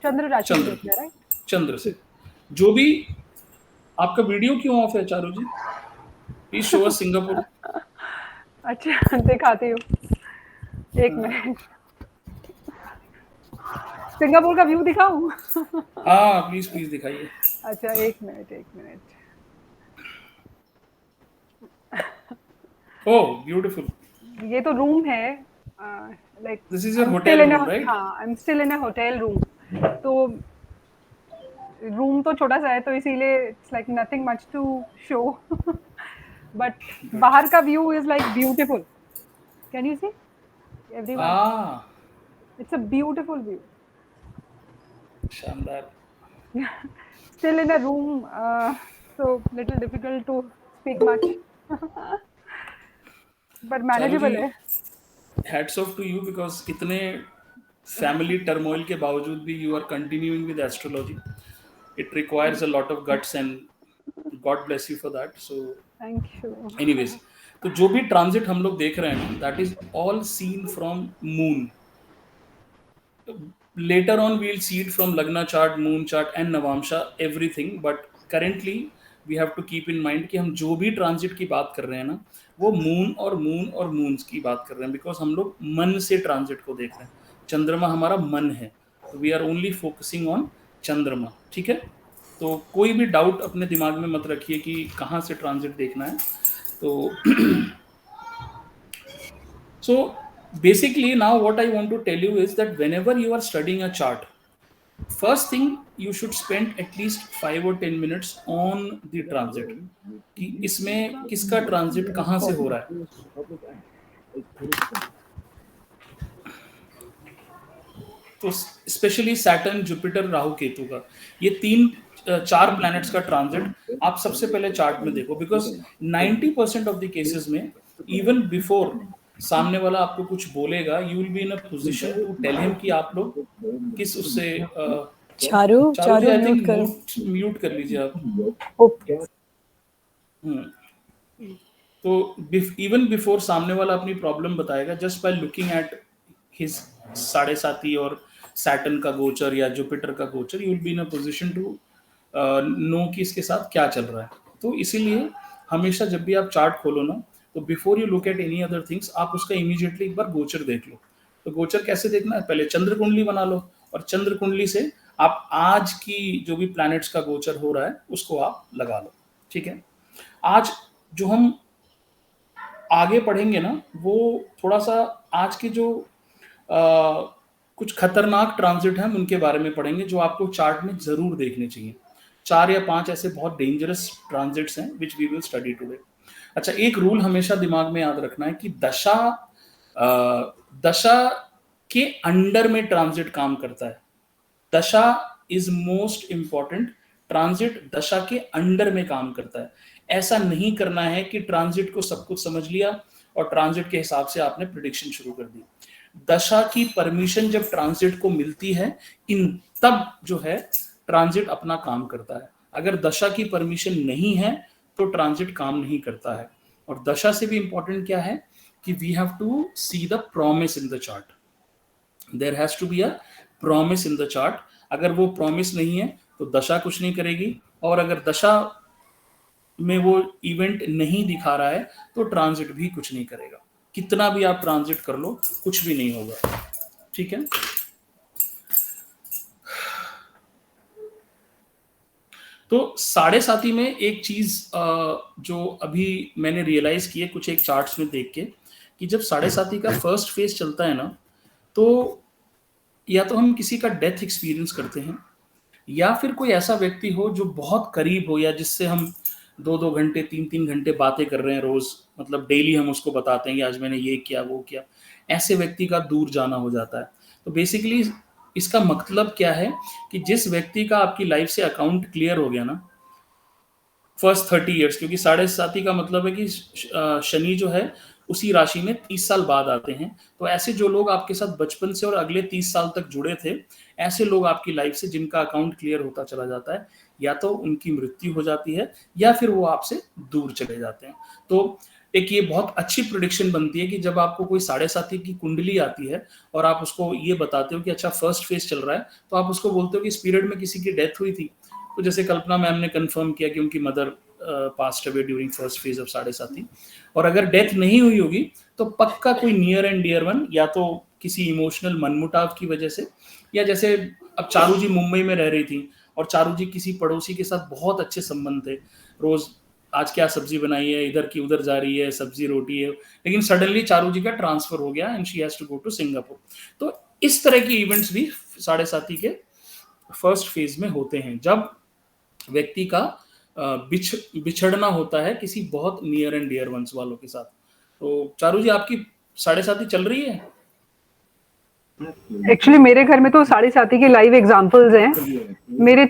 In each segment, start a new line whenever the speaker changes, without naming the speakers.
चंद्र राशि
चंद्र
देखना है, राइट?
चंद्र से जो भी आपका वीडियो क्यों ऑफ है Charu ji? Please show us Singapore.
अच्छा दिखाती हूँ, एक मिनट। सिंगापुर का व्यू दिखाऊं?
हाँ प्लीज प्लीज दिखाइए।
अच्छा, एक मिनट, एक मिनट।
Oh beautiful.
ये तो रूम है, like
this is
I
your
am still
hotel
in a,
room right?
हाँ, I am still in a hotel room. तो रूम तो छोटा सा है, तो इसीलिए it's like nothing much to show. But
good.
बाहर का view is like beautiful. Can you see everyone?
Ah
it's a beautiful view.
शानदार।
Still in a room, so little difficult to speak much, but
Charu ji
manageable है।
Hats off to you because इतने family turmoil के बावजूद भी you are continuing with astrology. It requires a lot of guts and God bless you for that. So
Thank you.
Anyways, तो जो भी transit हम लोग देख रहे हैं that is all seen from moon. Later on we'll see it from Lagna chart, moon chart and Navamsha, everything, but currently we have to keep in mind कि हम जो भी ट्रांजिट की बात कर रहे हैं ना वो मून और मून्स की बात कर रहे हैं बिकॉज हम लोग मन से ट्रांजिट को देख रहे हैं। चंद्रमा हमारा मन है, तो we are only focusing on चंद्रमा। ठीक है, तो कोई भी डाउट अपने दिमाग में मत रखिए कि कहाँ से ट्रांजिट देखना है। तो so basically now what I want to tell you is that whenever you are studying a chart, first thing you should spend at least 5 or 10 minutes on the transit कि इसमें किसका ट्रांजिट कहाँ से हो रहा है। तो specially Saturn, Jupiter, Rahu, Ketu का ये तीन चार प्लैनेट्स का ट्रांजिट आप सबसे पहले चार्ट में देखो बिकॉज 90% ऑफ द केसेस में इवन बिफोर सामने वाला आपको कुछ बोलेगा you will be in a position to tell him कि आप लोग किस उससे
Charu
Charu ji
Charu
I
mute
think
करो।
म्यूट कर लीजिए आप।
ओके।
हम्म, तो इवन बिफोर सामने वाला अपनी प्रॉब्लम बताएगा just by looking at his साढ़े साथी और सैटर्न का गोचर या जुपिटर का गोचर you will be in a position to know कि इसके साथ क्या चल रहा है। तो इसीलिए हमेशा जब भी आप चार्ट खोलो ना तो before you look at any other things आप उसका इमीडिएटली एक बार गोचर देख लो। तो गोचर कैसे देखना है, पहले चंद्र कुंडली बना लो और चंद्र कुंडली से आप आज की जो भी प्लैनेट्स का गोचर हो रहा है उसको आप लगा लो। ठीक है, आज जो हम आगे पढ़ेंगे ना वो थोड़ा सा आज के जो कुछ खतरनाक ट्रांजिट हैं उनके बारे में पढ़ेंगे जो आपको चार्ट में जरूर देखने चाहिए। 4 या 5 ऐसे बहुत डेंजरस ट्रांजिट्स हैं which we will study today. अच्छा, एक रूल हमेशा दिमाग में याद रखना है कि दशा के अंडर में ट्रांजिट काम करता है। दशा इज मोस्ट इंपॉर्टेंट, ट्रांजिट दशा के अंडर में काम करता है। ऐसा नहीं करना है कि ट्रांजिट को सब कुछ समझ लिया और ट्रांजिट के हिसाब से आपने प्रिडिक्शन शुरू कर दी। दशा की परमिशन जब ट्रांजिट को मिलती है इन तब जो है ट्रांजिट अपना काम करता है। अगर दशा की परमिशन नहीं है तो ट्रांजिट काम नहीं करता है। और दशा से भी इंपॉर्टेंट क्या है कि we have to see the promise in the chart. There has to be a promise in the chart. अगर वो प्रॉमिस नहीं है तो दशा कुछ नहीं करेगी, और अगर दशा में वो इवेंट नहीं दिखा रहा है तो ट्रांजिट भी कुछ नहीं करेगा। कितना भी आप ट्रांजिट कर लो कुछ भी नहीं होगा। ठीक है, तो साढ़े साथी में एक चीज जो अभी मैंने रियलाइज की है कुछ एक चार्ट्स में देख के कि जब साढ़े साथी का फर्स्ट फेज चलता है ना तो या तो हम किसी का डेथ एक्सपीरियंस करते हैं या फिर कोई ऐसा व्यक्ति हो जो बहुत करीब हो या जिससे हम 2-2 घंटे 3-3 घंटे बातें कर रहे हैं रोज, मतलब डेली हम उसको बताते हैं कि आज मैंने ये किया वो किया, ऐसे व्यक्ति का दूर जाना हो जाता है। तो बेसिकली इसका मतलब क्या है कि जिस व्यक्ति का आपकी लाइफ से अकाउंट क्लियर हो गया ना फर्स्ट 30 ईयर्स, क्योंकि साढ़े साथी का मतलब है कि शनि जो है उसी राशि में 30 साल बाद आते हैं। तो ऐसे जो लोग आपके साथ बचपन से और अगले 30 साल तक जुड़े थे, ऐसे लोग आपकी लाइफ से जिनका अकाउंट क्लियर होता चला जाता है या तो उनकी मृत्यु हो जाती है या फिर वो आपसे दूर चले जाते हैं। तो एक ये बहुत अच्छी प्रिडिक्शन बनती है कि जब आपको कोई 7.5 की कुंडली आती है और आप उसको ये बताते हो कि अच्छा फर्स्ट फेज चल रहा है, तो आप उसको बोलते हो कि इस पीरियड में किसी की डेथ हुई थी, तो जैसे कल्पना मैम ने कंफर्म किया कि उनकी mother passed away during first phase of 7.5, और अगर डेथ नहीं हुई होगी तो पक्का कोई नियर एंड डियर वन, या तो किसी इमोशनल मनमुटाव की वजह से, या जैसे अब चारू जी मुंबई में रह रही थी और चारू जी किसी पड़ोसी के साथ बहुत अच्छे संबंध थे, रोज आज क्या सब्जी बनाई है, इधर की उधर जा रही है, सब्जी रोटी है, लेकिन सडनली चारू जी का ट्रांसफर हो गया and she has to go to Singapore. तो इस तरह की इवेंट्स भी 7.5 के फर्स्ट फेज में होते हैं, जब व्यक्ति का बिछड़ना होता है किसी बहुत नियर एंड डियर वंस वालों के साथ। तो चारू जी आपकी 7.5 चल रही है?
एक्चुअली मेरे घर में तो 7.5 के लाइव एग्जांपल्स हैं। मेरे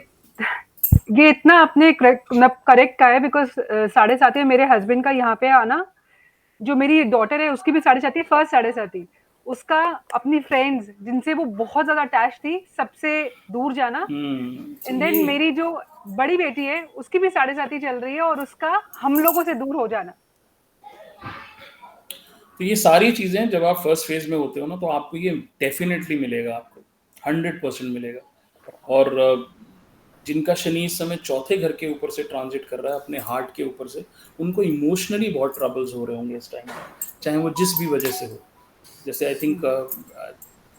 ये इतना अपने करेक्ट का है बिकॉज 7.5 में मेरे हस्बैंड का यहाँ पे आना, जो मेरी डॉटर है उसकी भी 7.5 फर्स्ट 7.5, उसका अपनी फ्रेंड्स जिनसे वो बहुत ज्यादा अटैच थी सबसे दूर जाना, एंड देन मेरी जो बड़ी बेटी है उसकी भी 7.5 चल रही है और उसका हम लोगों से दूर हो जाना।
तो ये सारी चीजें जब आप फर्स्ट फेज में होते हो ना, तो आपको ये डेफिनेटली मिलेगा, आपको 100% मिलेगा। और जिनका शनि इस समय चौथे घर के ऊपर से ट्रांजिट कर रहा है, अपने हार्ट के ऊपर से, उनको इमोशनली बहुत ट्रबल्स हो रहे होंगे इस टाइम, चाहे वो जिस भी वजह से हो। जैसे आई थिंक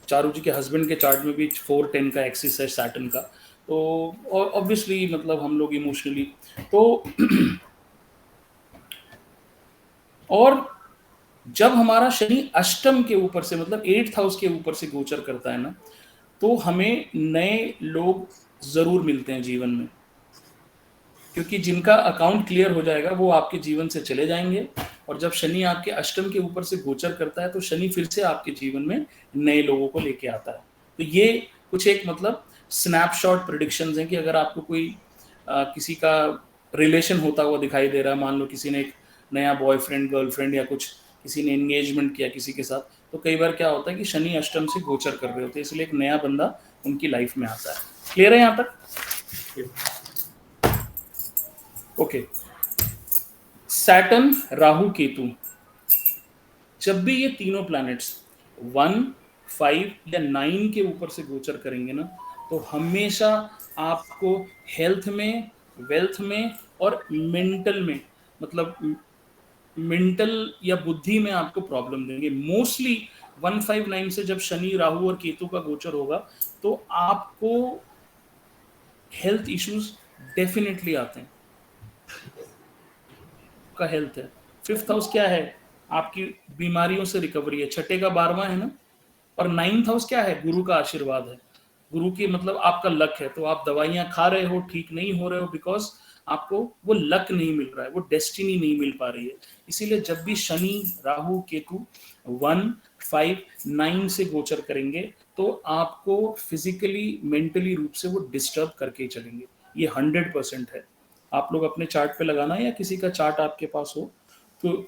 चारू जी के हस्बैंड के चार्ट में भी 4-10 का एक्सिस है सैटर्न का, तो ऑब्वियसली मतलब हम लोग इमोशनली तो और जब हमारा शनि अष्टम के ऊपर से मतलब 8th हाउस के ऊपर से गोचर करता है ना, तो हमें नए लोग जरूर मिलते हैं जीवन में, क्योंकि जिनका अकाउंट क्लियर हो जाएगा वो आपके जीवन से चले जाएंगे। और जब शनि आपके अष्टम के ऊपर से गोचर करता है तो शनि फिर से आपके जीवन में नए लोगों को लेके आता है। तो ये कुछ एक मतलब स्नैपशॉट प्रेडिक्शंस हैं कि अगर आपको कोई किसी का रिलेशन होता हुआ दिखाई दे रहा है, मान लो किसी ने एक नया बॉयफ्रेंड गर्लफ्रेंड या कुछ किसी ने एंगेजमेंट किया किसी के साथ, तो कई बार क्या होता है कि शनि अष्टम से गोचर कर रहे होते हैं, इसलिए एक नया बंदा उनकी लाइफ में आता है। क्लियर है यहाँ तक? ओके। सैटर्न, राहु, केतु, जब भी ये तीनों प्लैनेट्स 1, 5 या 9 के ऊपर से गोचर करेंगे ना, तो हमेशा आपको हेल्थ में, वेल्थ में और मेंटल में, मतलब मेंटल या बुद्धि में आपको प्रॉब्लम देंगे। मोस्टली 1, 5, 9 से जब शनि, राहु और केतु का गोचर होगा तो आपको हेल्थ इश्यूज डेफिनेटली आते हैं। का हेल्थ है, 5th हाउस क्या है? आपकी बीमारियों से रिकवरी है, छठे का 12वां है ना, और 9th हाउस क्या है? गुरु का आशीर्वाद है। गुरु की मतलब आपका लक है, तो आप दवाइयां खा रहे हो, ठीक नहीं हो रहे हो, बिकॉज आपको वो लक नहीं मिल रहा है, वो डेस्टिनी नहीं मिल पा रही है। इसीलिए जब भी शनि, राहु, केतु 1, 5, 9 से गोचर करेंगे तो आपको फिजिकली, मेंटली रूप से वो डिस्टर्ब करके ही चलेंगे। ये 100% है। आप लोग अपने चार्ट पे लगाना, या किसी का चार्ट आपके पास हो तो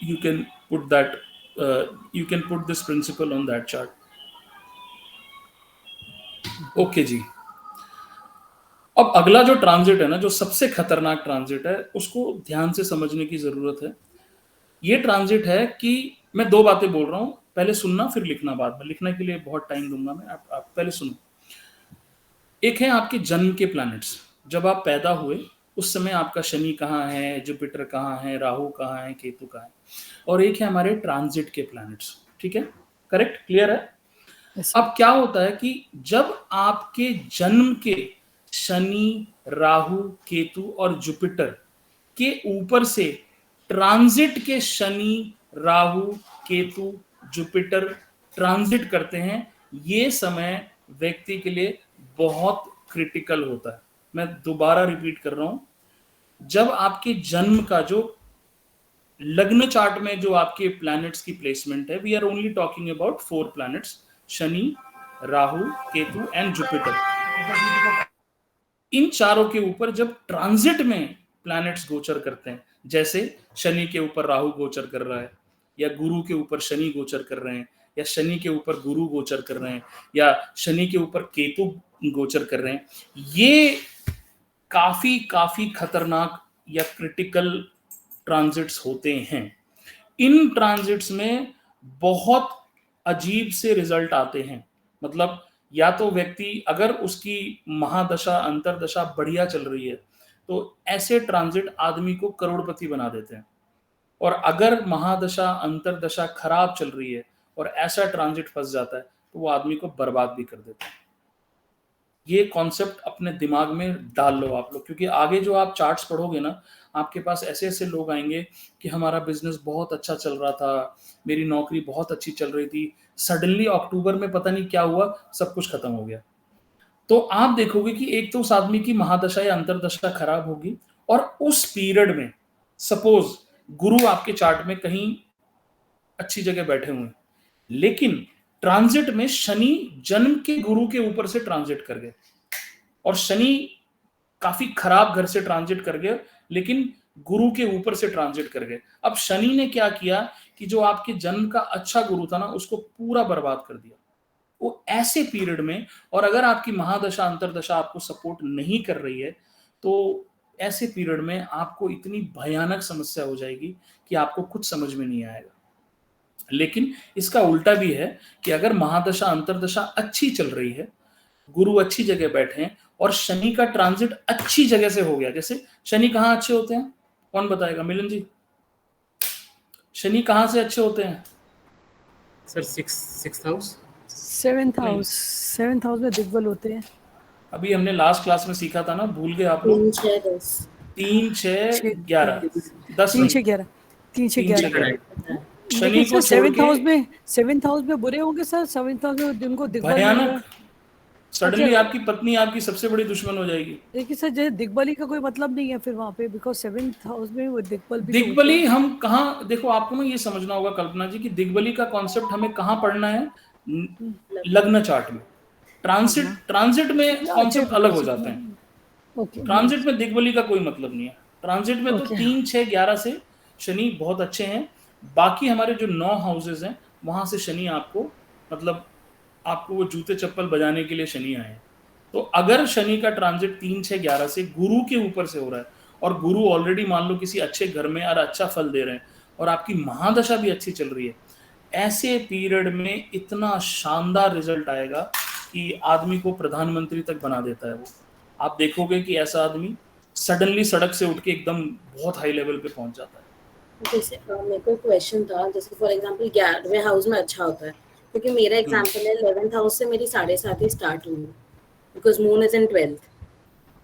you can put that you can put this principle on that chart. Okay ji. अब अगला जो ट्रांजिट है ना, जो सबसे खतरनाक ट्रांजिट है, उसको ध्यान से समझने की जरूरत है। ये ट्रांजिट है कि मैं 2 बातें बोल रहा हूं, पहले सुनना फिर लिखना, बाद में लिखने के लिए बहुत टाइम दूंगा मैं, आप पहले सुनो। एक है आपके जन्म के प्लैनेट्स, जब आप पैदा हुए उस समय आपका शनि कहाँ है, जुपिटर कहाँ है, राहु कहाँ है, केतु कहाँ है, और एक है हमारे ट्रांजिट के प्लैनेट्स। ठीक है, करेक्ट, क्लियर है?
Yes.
अब क्या होता है कि जब आपके जन्म के शनि, राहु, केतु और जुपिटर के ऊपर से ट्रांजिट के शनि, राहु, केतु, जुपिटर ट्रांजिट करते हैं, ये समय व्यक्ति के लिए बहुत क्रिटिकल होता है। मैं दोबारा रिपीट कर रहा हूं, जब आपके जन्म का जो लग्न चार्ट में जो आपके प्लैनेट्स की प्लेसमेंट है, we are only talking about 4 planets, Shani, Rahu, Ketu and Jupiter. इन चारों के ऊपर जब ट्रांजिट में प्लैनेट्स गोचर करते हैं, जैसे शनि के ऊपर राहु गोचर कर रहा है, या गुरु के ऊपर शनि गोचर कर रहे हैं, या शनि के ऊपर गुरु गोचर कर रहे हैं, या शनि के ऊपर केतु गोचर कर रहे हैं, ये काफी खतरनाक या क्रिटिकल ट्रांजिट्स होते हैं। इन ट्रांजिट्स में बहुत अजीब से रिजल्ट आते हैं। मतलब या तो व्यक्ति, अगर उसकी महादशा अंतरदशा बढ़िया चल रही है तो ऐसे ट्रांजिट आदमी को करोड़पति बना देते हैं, और अगर महादशा अंतरदशा खराब चल रही है और ऐसा ट्रांजिट फंस जाता है तो वो आदमी को बर्बाद भी कर देता है। ये कॉन्सेप्ट अपने दिमाग में डाल लो आप लोग, क्योंकि आगे जो आप चार्ट्स पढ़ोगे ना, आपके पास ऐसे ऐसे लोग आएंगे कि हमारा बिजनेस बहुत अच्छा चल रहा था, मेरी नौकरी बहुत अच्छी चल रही थी, सडनली अक्टूबर में पता नहीं क्या हुआ, सब कुछ खत्म हो गया। तो आप देखोगे कि एक तो उस आदमी की महादशा या अंतरदशा खराब होगी, और उस पीरियड में सपोज गुरु आपके चार्ट में कहीं अच्छी जगह बैठे हुए हैं, लेकिन ट्रांजिट में शनि जन्म के गुरु के ऊपर से ट्रांजिट कर गए, और शनि काफी खराब घर से ट्रांजिट कर गए, लेकिन गुरु के ऊपर से ट्रांजिट कर गए। अब शनि ने क्या किया कि जो आपके जन्म का अच्छा गुरु था ना, उसको पूरा बर्बाद कर दिया। वो ऐसे पीरियड में, और अगर आपकी महादशा अंतरदशा आपको सपोर्ट नहीं कर रही है, तो ऐसे पीरियड में आपको इतनी भयानक समस्या हो जाएगी कि आपको कुछ समझ में नहीं आएगा। लेकिन इसका उल्टा भी है कि अगर महादशा अंतरदशा अच्छी चल रही है, गुरु अच्छी जगह बैठे हैं और शनि का ट्रांजिट अच्छी जगह से हो गया, जैसे शनि कहाँ अच्छे होते हैं, कौन बताएगा? मिलन जी, शनि कहाँ से अच्छे होते हैं?
Sir six house,
seventh house में दिग्बल होते हैं।
अभी हमने लास्ट क्लास में सीखा था ना, भूल गए आप लोग?
3, 6, 10
3, 6, 11, 10
3, 6,
नहीं,
11 3, 6, 11
शनि
लेकिन
को
सर
छोड़
सेवेंथ हाउस में बुरे होंगे सर। सेवेंथ हाउस में जिनको
के
दिग्बल मिल रहा है।
भयानक, सडनली
अच्छा।
आपकी पत्नी आपकी सबसे बड़ी दुश्मन हो जाएगी।
देखिए सर, जैसे दिग्बली का कोई मतलब नहीं है फिर वहाँ पे, बिकॉज सेवेंथ हाउस में वो दिग्बल भी तो होते
दिग्बली
हैं।
हम कहाँ, देखो आपको ना ये समझना होगा कल्पना जी कि दिग्बली का कॉन्सेप्ट हमें कहाँ पढ़ना है, लग्न चार्ट में। ट्रांजिट में कॉन्सेप्ट अलग हो जाते हैं।
ओके।
ट्रांजिट में दिग्बली का कोई मतलब नहीं है। ट्रांजिट में तो
Okay.
3, 6, 11 से शनि बहुत अच्छे हैं। बाकी हमारे जो 9 हाउसेज हैं वहां से शनि आपको, मतलब आपको वो जूते चप्पल बजाने के लिए शनि आए हैं। तो अगर शनि का ट्रांजिट 3, 6, 11 से गुरु के ऊपर से हो रहा है, और गुरु ऑलरेडी मान लो किसी अच्छे घर में और अच्छा फल दे रहे हैं, और आपकी महादशा भी अच्छी चल रही है, ऐसे पीरियड में इतना शानदार रिजल्ट आएगा कि आदमी को प्रधानमंत्री तक बना देता है वो। आप देखोगे कि ऐसा आदमी सडनली सड़क से उठ के एकदम बहुत हाई लेवल पे पहुंच जाता है।
जैसे मेरे को क्वेश्चन था, जैसे फॉर एग्जांपल 11वें हाउस में अच्छा होता है, क्योंकि मेरा एग्जांपल है 11th हाउस से मेरी 7.5 स्टार्ट हुई, because moon is in 12th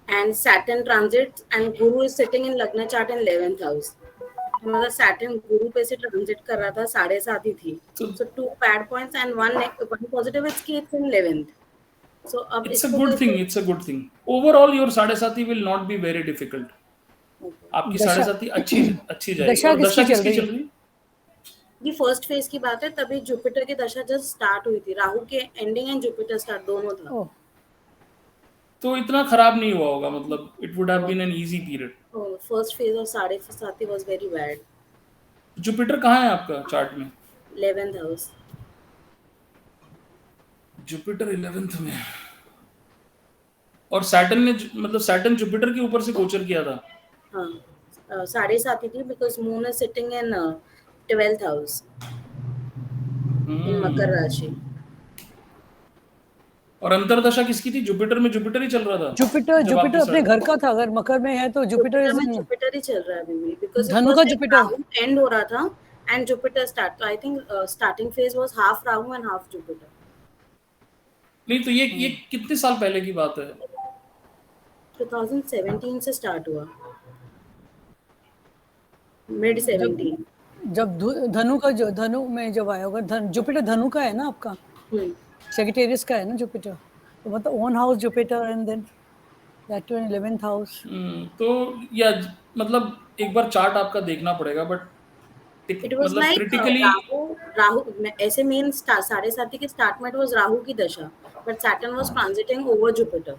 and Saturn transit and Guru is sitting इन लग्न चार्ट इन 11th हाउस। मतलब सैटर्न गुरु पे से ट्रांजिट कर रहा था, 7.5 ही थी। सो 2 bad points and one positive, it's in 11th। So अब
It's a good thing. It's a good thing. Overall, your 7.5 will not be very difficult. आपकी 7.5 अच्छी जाएगी।
दशा
और दशा
किसकी
किसकी
चल
चल रही?
ये फर्स्ट फेज की बात है, तभी जुपिटर की दशा जस्ट स्टार्ट हुई थी, राहु के एंडिंग एंड जुपिटर स्टार्ट दोनों था।
ओह,
तो इतना खराब नहीं हुआ होगा, मतलब it would have been an easy period.
First phase of 7.5 was very bad.
Jupiter कहाँ है आपका चार्ट में?
11th house.
जुपिटर 11th में, और सैटर्न ने मतलब सैटर्न जुपिटर के ऊपर से गोचर किया था।
हाँ, 7.5 थी, because moon is sitting in 12th house in मकर राशि।
और अंतरदशा किसकी थी? जुपिटर में जुपिटर ही चल रहा था।
जुपिटर अपने घर का था। अगर मकर में है तो जुपिटर
जुपिटर ही चल रहा है अभी भी, बिकॉज
धनु का जुपिटर
एंड हो रहा था एंड जुपिटर स्टार्ट। तो I think starting phase was half Rahu and half Jupiter.
नहीं तो ये कितने साल पहले की बात है?
2017 से स्टार्ट हुआ, मिड 17।
जब धनु में जब आया होगा। जुपिटर धनु का है ना आपका, सेक्रेटेरियस का है ना जुपिटर, तो मतलब own house Jupiter and then that to 11th house.
तो या मतलब एक बार चार्ट आपका देखना पड़ेगा, बट
इट वाज
मतलब
लाइक
क्रिटिकली
राहु ऐसे मेन 7.5 के स्टार्ट में इट वाज राहु की दशा, but Saturn was transiting over Jupiter.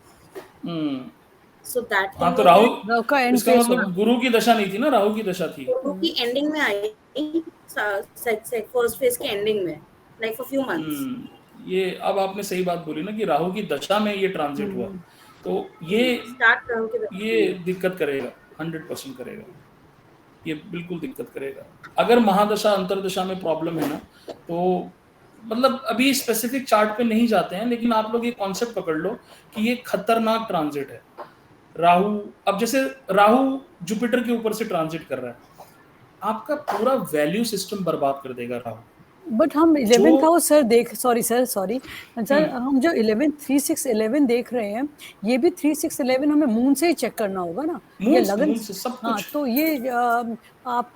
So that
हाँ, तो राहु
का एंड
इसका मतलब गुरु की दशा नहीं थी ना, राहु की दशा थी।
गुरु की एंडिंग में आई, फर्स्ट फेज के एंडिंग में, लाइक फॉर फ्यू मंथ्स।
ये अब आपने सही बात बोली ना कि राहु की दशा में ये ट्रांजिट हुआ, तो ये
स्टार्ट राहु की दशा
ये दिक्कत करेगा, 100% करेगा। ये बिल्कुल दिक्कत करेगा। अगर महादशा अंतरदशा में प्रॉब्लम है ना, तो मतलब अभी स्पेसिफिक चार्ट पे नहीं जाते हैं, लेकिन आप लोग ये कॉन्सेप्ट पकड़ लो कि ये खतरनाक ट्रांजिट है। राहु, अब जैसे राहु जुपिटर के ऊपर से ट्रांजिट कर रहा है, आपका पूरा वैल्यू सिस्टम बर्बाद कर देगा राहु।
बट हम 11th हाउस सर देख, सॉरी सर, हम जो 11 3 6 11 देख रहे हैं, ये भी 3 6 11 हमें मून से ही चेक करना होगा ना, ये लगन
मून से सब
हाँ,
कुछ।
तो ये आप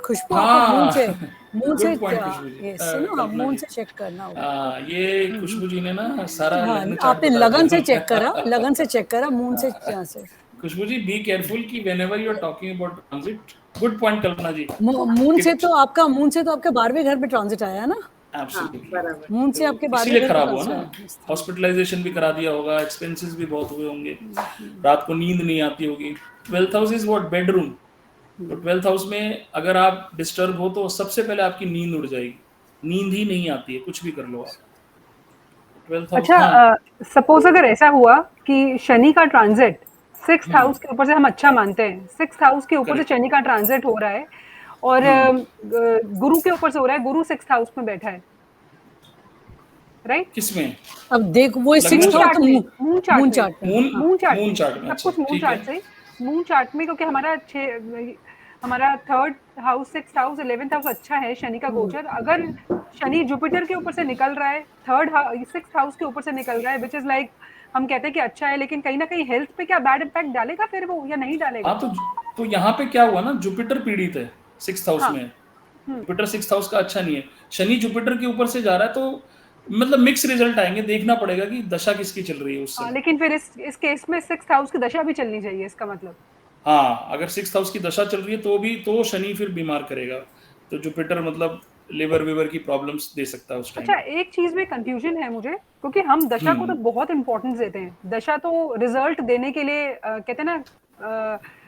खुशबू
हाँ,
आपको मून से
Good point, खुशबू जी।
ये सुनो,
कल्पना
मून
जी।
से चेक करना होगा।
ये खुशबू जी ने ना सारा
हाँ,
लग्न चार्ट
आपने
बता
लगन से
दिया।
चेक करा, लगन से चेक करा, मून से यहाँ से।
खुशबू जी, बी केयरफुल कि whenever you are talking about transit, good point Kalpana ji.
Moon से तो आपका 12वें घर में ट्रांजिट आया ना,
Absolutely।
बराबर।
मून से आपके 12वें
इसीलिए
घर
खराब
में
हुआ ना,
ट्रांजिट आया।
हॉस्पिटलाइजेशन भी करा दिया होगा, एक्सपेंसेस भी बहुत हुए होंगे, रात को नींद नहीं आती होगी। 12th house is what, bedroom. तो 12th हाउस में अगर आप डिस्टर्ब हो तो सबसे पहले आपकी नींद उड़ जाएगी, नींद ही नहीं आती है, कुछ भी कर लो आप। 12th house.
अच्छा,
हाँ,
सपोज अगर ऐसा हुआ कि शनि का ट्रांजिट 6th हाउस के ऊपर से, हम अच्छा मानते हैं 6th हाउस के ऊपर से
Correct।
शनि का ट्रांजिट हो रहा है और गुरु के ऊपर से हो रहा है, गुरु 6th हाउस में बैठा है, राइट?
किसमें?
अब देख वो
लग्न
6th हाउस
चार्ट
तो
में,
मून चार्ट में,
मून चार्ट
मून
में,
चार्ट में।
सब
अच्छा,
कुछ मून
ठीक है।
चार्ट से, मून चार्ट में, क्योंकि हमारा 3rd house 6th house 11th house अच्छा है शनि का गोचर। अगर शनि जुपिटर के ऊपर से निकल रहा है, 6th हाउस के ऊपर से निकल रहा है, विच इज लाइक हम कहते हैं कि अच्छा है, लेकिन कहीं ना कहीं हेल्थ पे क्या बैड इम्पैक्ट डालेगा फिर वो, या नहीं डालेगा?
हाँ, तो यहाँ पे क्या हुआ ना, जुपिटर पीड़ित है 6th हाउस
हाँ।
में। जुपिटर 6th हाउस का अच्छा नहीं है, शनि जुपिटर के ऊपर से जा रहा है, तो मतलब मिक्स रिजल्ट आएंगे। देखना पड़ेगा कि दशा किसकी चल रही है उस
हाँ,
समय।
लेकिन फिर इस केस में 6th हाउस की दशा भी चलनी चाहिए, इसका मतलब।
हाँ, अगर 6th हाउस की दशा चल रही है तो शनि फिर बीमार करेगा, तो जुपिटर मतलब लिवर विवर की प्रॉब्लम्स दे सकता है उस टाइम।
अच्छा, एक चीज में कंफ्यूजन है मुझे, क्योंकि हम दशा को तो बहुत इंपॉर्टेंस देते हैं। दशा तो रिजल्ट देने के लिए कहते हैं ना,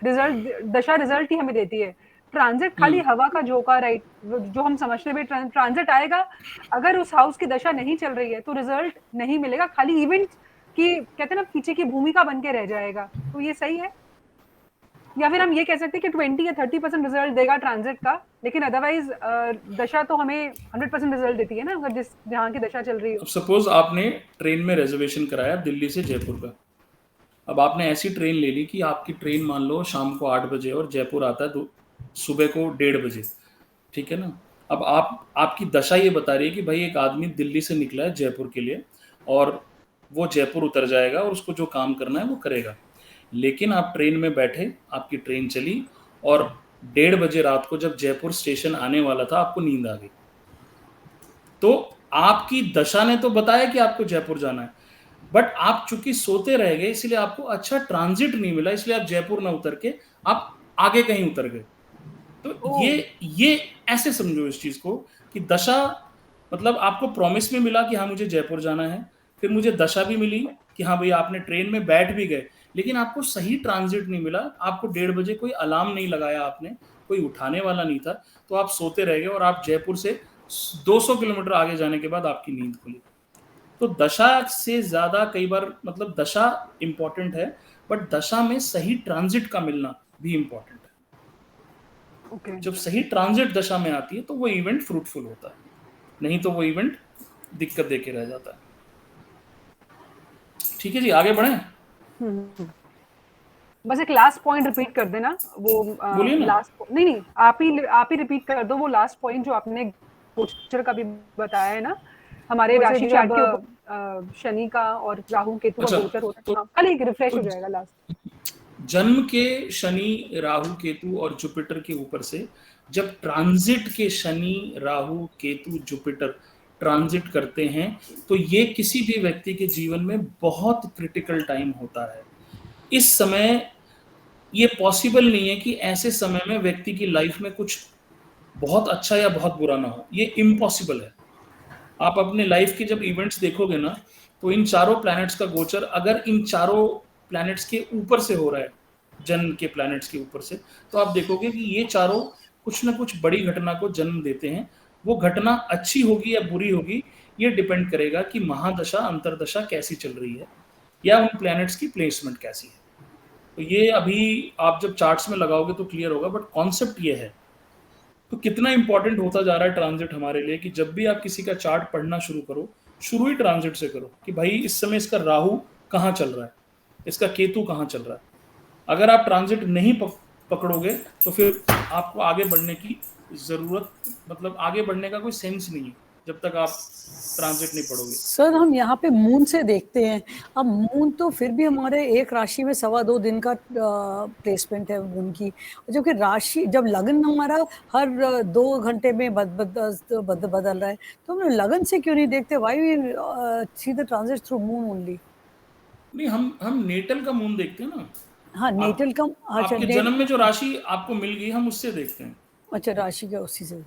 रिजल्ट ही हमें देती है। ट्रांजिट खाली हवा का झोंका, राइट? जो हम समझते हैं ट्रांजिट आएगा, अगर उस हाउस की दशा नहीं चल रही है तो रिजल्ट नहीं मिलेगा, खाली इवेंट की कहते हैं ना पीछे की भूमिका बन के रह जाएगा। तो ये सही है, या फिर हम ये कह सकते हैं कि 20 या 30% रिजल्ट देगा ट्रांजिट का, लेकिन अदरवाइज दशा तो हमें 100% रिजल्ट देती है ना, अगर जहाँ की दशा चल रही हो।
अब सपोज आपने ट्रेन में रिजर्वेशन कराया दिल्ली से जयपुर का, अब आपने ऐसी ट्रेन ले ली कि आपकी ट्रेन मान लो शाम को 8 बजे और जयपुर आता है सुबह को 1:30 बजे, ठीक है ना। अब आपकी दशा ये बता रही है कि भाई एक आदमी दिल्ली से निकला है जयपुर के लिए, और वो जयपुर उतर जाएगा और उसको जो काम करना है वो करेगा। लेकिन आप ट्रेन में बैठे, आपकी ट्रेन चली, और 1:30 बजे रात को जब जयपुर स्टेशन आने वाला था, आपको नींद आ गई। तो आपकी दशा ने तो बताया कि आपको जयपुर जाना है, बट आप चूंकि सोते रह गए, इसलिए आपको अच्छा ट्रांजिट नहीं मिला, इसलिए आप जयपुर ना उतर के आप आगे कहीं उतर गए। तो ये ऐसे समझो इस चीज को कि दशा मतलब आपको प्रॉमिस में मिला कि हाँ मुझे जयपुर जाना है, फिर मुझे दशा भी मिली कि हाँ भाई आपने ट्रेन में बैठ भी गए, लेकिन आपको सही ट्रांजिट नहीं मिला। आपको 1:30 बजे कोई अलार्म नहीं लगाया आपने, कोई उठाने वाला नहीं था, तो आप सोते रह गए और आप जयपुर से 200 किलोमीटर आगे जाने के बाद आपकी नींद खुली। तो दशा से ज्यादा कई बार मतलब दशा इंपॉर्टेंट है, बट दशा में सही ट्रांजिट का मिलना भी इंपॉर्टेंट है।
ओके,
जब सही ट्रांजिट दशा में आती है तो वो इवेंट फ्रूटफुल होता है, नहीं तो वो इवेंट दिक्कत देके रह जाता है। ठीक है जी, आगे बढ़े।
बस एक लास्ट पॉइंट रिपीट कर देना, वो
बोलिए ना।
लास्ट नहीं, आप ही रिपीट कर दो वो लास्ट पॉइंट जो आपने गोचर का भी बताया है ना, हमारे राशि चार्ट के ऊपर शनि का और राहु केतु का
अच्छा,
गोचर होता है।
तो-
हाँ, कल एक रिफ्रेश हो जाएगा लास्ट।
जन्म के शनि राहु केतु और जुपिटर के ऊपर से जब ट्रांजिट के शनि राहु केतु जुपिटर ट्रांजिट करते हैं, तो ये किसी भी व्यक्ति के जीवन में बहुत क्रिटिकल टाइम होता है। इस समय ये पॉसिबल नहीं है कि ऐसे समय में व्यक्ति की लाइफ में कुछ बहुत अच्छा या बहुत बुरा ना हो, ये इम्पॉसिबल है। आप अपने लाइफ के जब इवेंट्स देखोगे ना, तो इन चारों प्लैनेट्स का गोचर अगर इन चारों प्लैनेट्स के ऊपर से हो रहा है, जन्म के प्लैनेट्स के ऊपर से, तो आप देखोगे कि ये चारों कुछ ना कुछ बड़ी घटना को जन्म देते हैं। वो घटना अच्छी होगी या बुरी होगी, ये डिपेंड करेगा कि महादशा अंतरदशा कैसी चल रही है या उन प्लैनेट्स की प्लेसमेंट कैसी है। तो ये अभी आप जब चार्ट्स में लगाओगे तो क्लियर होगा, बट कॉन्सेप्ट ये है। तो कितना इंपॉर्टेंट होता जा रहा है ट्रांजिट हमारे लिए कि जब भी आप किसी का चार्ट पढ़ना शुरू करो, शुरू ही ट्रांजिट से करो कि भाई इस समय इसका राहु कहाँ चल रहा है, इसका केतु कहाँ चल रहा है। अगर आप ट्रांजिट नहीं पकड़ोगे तो फिर आपको आगे बढ़ने की जरूरत, मतलब आगे बढ़ने का कोई सेंस नहीं है जब तक आप ट्रांजिट नहीं पढ़ोगे।
सर हम यहाँ पे मून से देखते हैं, अब मून तो फिर भी हमारे एक राशि में 2.25 दिन का प्लेसमेंट है मून की, जबकि राशि जब लगन हमारा हर 2 घंटे में बदल रहा है, तो हम लगन से क्यों नहीं देखते? Why we see the transit through moon only?
नहीं, हम नेटल का मून देखते हैं ना।
हाँ नेटल का, अच्छा
आपके जन्म में जो राशि आपको मिल गई हम उससे देखते हैं।
अच्छा राशि का उसी से।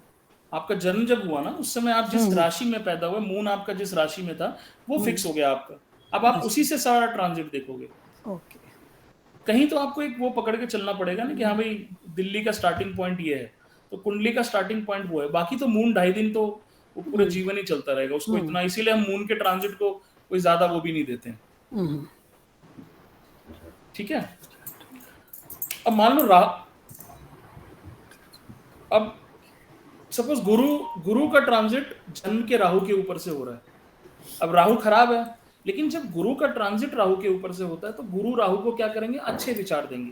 आपका जन्म जब हुआ ना उस समय आप जिस राशि में पैदा हुए, मून आपका जिस राशि में था वो फिक्स हो गया आपका। अब आप उसी से सारा ट्रांजिट देखोगे।
ओके,
कहीं तो आपको एक वो पकड़ के चलना पड़ेगा ना कि हाँ भाई दिल्ली का स्टार्टिंग पॉइंट ये है, तो कुंडली का स्टार्टिंग पॉइंट वो है। बाकी तो मून 2.5 दिन तो वो पूरे जीवन ही चलता रहेगा उसको इतना, इसीलिए हम मून के ट्रांजिट को कोई ज्यादा वो भी नहीं देते हैं। ठीक है। अब मान लो अब सपोज गुरु का ट्रांजिट जन्म के राहु के ऊपर से हो रहा है। अब राहु खराब है, लेकिन जब गुरु का ट्रांजिट राहु के ऊपर से होता है तो गुरु राहु को क्या करेंगे, अच्छे विचार देंगे।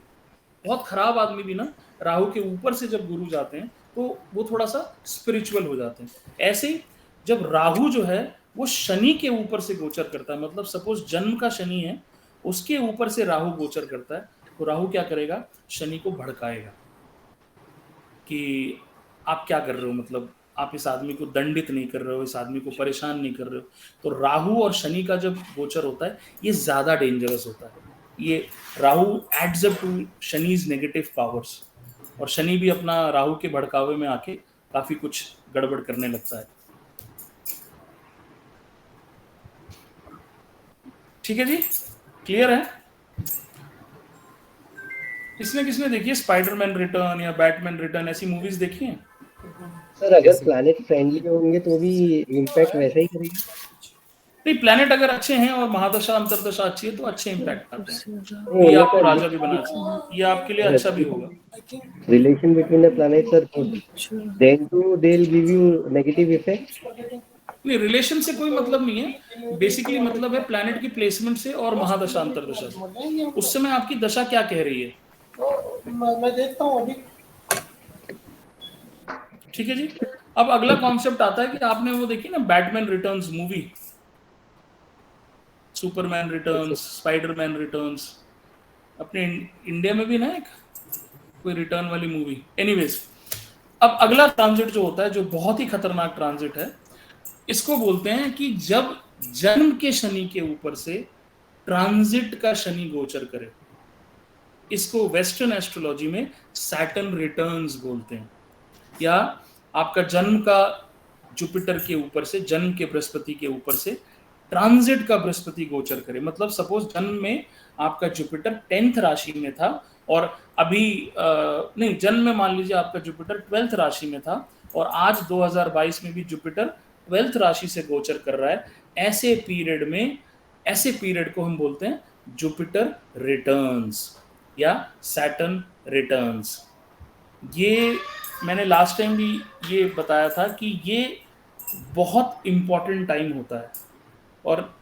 बहुत खराब आदमी भी ना राहु के ऊपर से जब गुरु जाते हैं तो वो थोड़ा सा स्पिरिचुअल हो जाते हैं। ऐसे ही जब राहु जो है वो शनि के ऊपर से गोचर करता है, मतलब सपोज जन्म का शनि है उसके ऊपर से राहु गोचर करता है, तो राहु क्या करेगा, शनि को भड़काएगा कि आप क्या कर रहे हो, मतलब आप इस आदमी को दंडित नहीं कर रहे हो, इस आदमी को परेशान नहीं कर रहे हो। तो राहु और शनि का जब गोचर होता है ये ज्यादा डेंजरस होता है। ये Rahu adds up to Shani's negative powers, और शनि भी अपना राहु के भड़कावे में आके काफी कुछ गड़बड़ करने लगता है। ठीक है जी, क्लियर है? किसने देखी है स्पाइडरमैन रिटर्न या बैटमैन रिटर्न, ऐसी मूवीज देखी हैं?
सर अगर प्लैनेट फ्रेंडली होंगे तो भी इम्पैक्ट वैसा ही करेगी?
नहीं, प्लैनेट अगर अच्छे हैं और महादशा अंतरदशा अच्छी है तो अच्छे इम्पैक्ट आते हैं। ये आपको राजा भी बना सकते हैं, ये आपके लिए अच्छा भी होगा।
Relation between the planet sir, then to they will give you negative effect?
नहीं, रिलेशन से कोई मतलब नहीं है, बेसिकली मतलब है प्लैनेट की प्लेसमेंट से और महादशा अंतरदशा से। उस समय आपकी दशा क्या कह रही है,
मैं देखता हूँ अभी।
ठीक है जी। अब अगला कॉन्सेप्ट आता है कि आपने वो देखी ना Batman returns movie, Superman returns, Spiderman returns, अपने इंडिया में भी ना एक कोई रिटर्न वाली मूवी। एनीवेज, अब अगला ट्रांजिट जो होता है जो बहुत ही खतरनाक ट्रांजिट है, इसको बोलते हैं कि जब जन्म के शनि के ऊपर से ट्रांजिट का शनि गोचर करे, इसको वेस्टर्न एस्ट्रोलॉजी में सैटर्न रिटर्न्स बोलते हैं। या आपका जन्म का जुपिटर के ऊपर से, जन्म के बृहस्पति के ऊपर से ट्रांजिट का बृहस्पति गोचर करे, मतलब सपोज जन्म में आपका जुपिटर 10th राशि में था और अभी नहीं, जन्म में मान लीजिए आपका जुपिटर 12th राशि में था और आज 2022 में भी जुपिटर 12th राशि से गोचर कर रहा है। ऐसे पीरियड को हम बोलते हैं जुपिटर रिटर्न्स या सैटर्न रिटर्न्स। ये मैंने लास्ट टाइम भी ये बताया था कि ये बहुत इंपॉर्टेंट टाइम होता है, और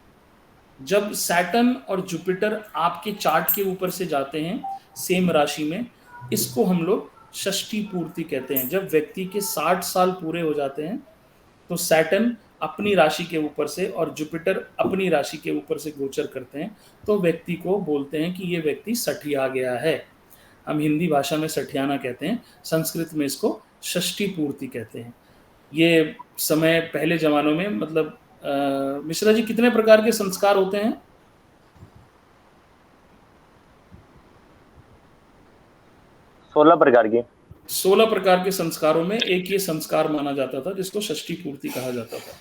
जब सैटर्न और जुपिटर आपके चार्ट के ऊपर से जाते हैं सेम राशि में, इसको हम लोग षष्ठी पूर्ति कहते हैं। जब व्यक्ति के 60 साल पूरे हो जाते हैं तो सैटर्न अपनी राशि के ऊपर से और जुपिटर अपनी राशि के ऊपर से गोचर करते हैं, तो व्यक्ति को बोलते हैं कि ये व्यक्ति सठिया गया है। हम हिंदी भाषा में सठियाना कहते हैं, संस्कृत में इसको षष्ठी पूर्ति कहते हैं। ये समय पहले जमानों में, मतलब मिश्रा जी कितने प्रकार के संस्कार होते हैं?
16 प्रकार के।
16 प्रकार के संस्कारों में एक ये संस्कार माना जाता था जिसको षष्ठी पूर्ति कहा जाता था।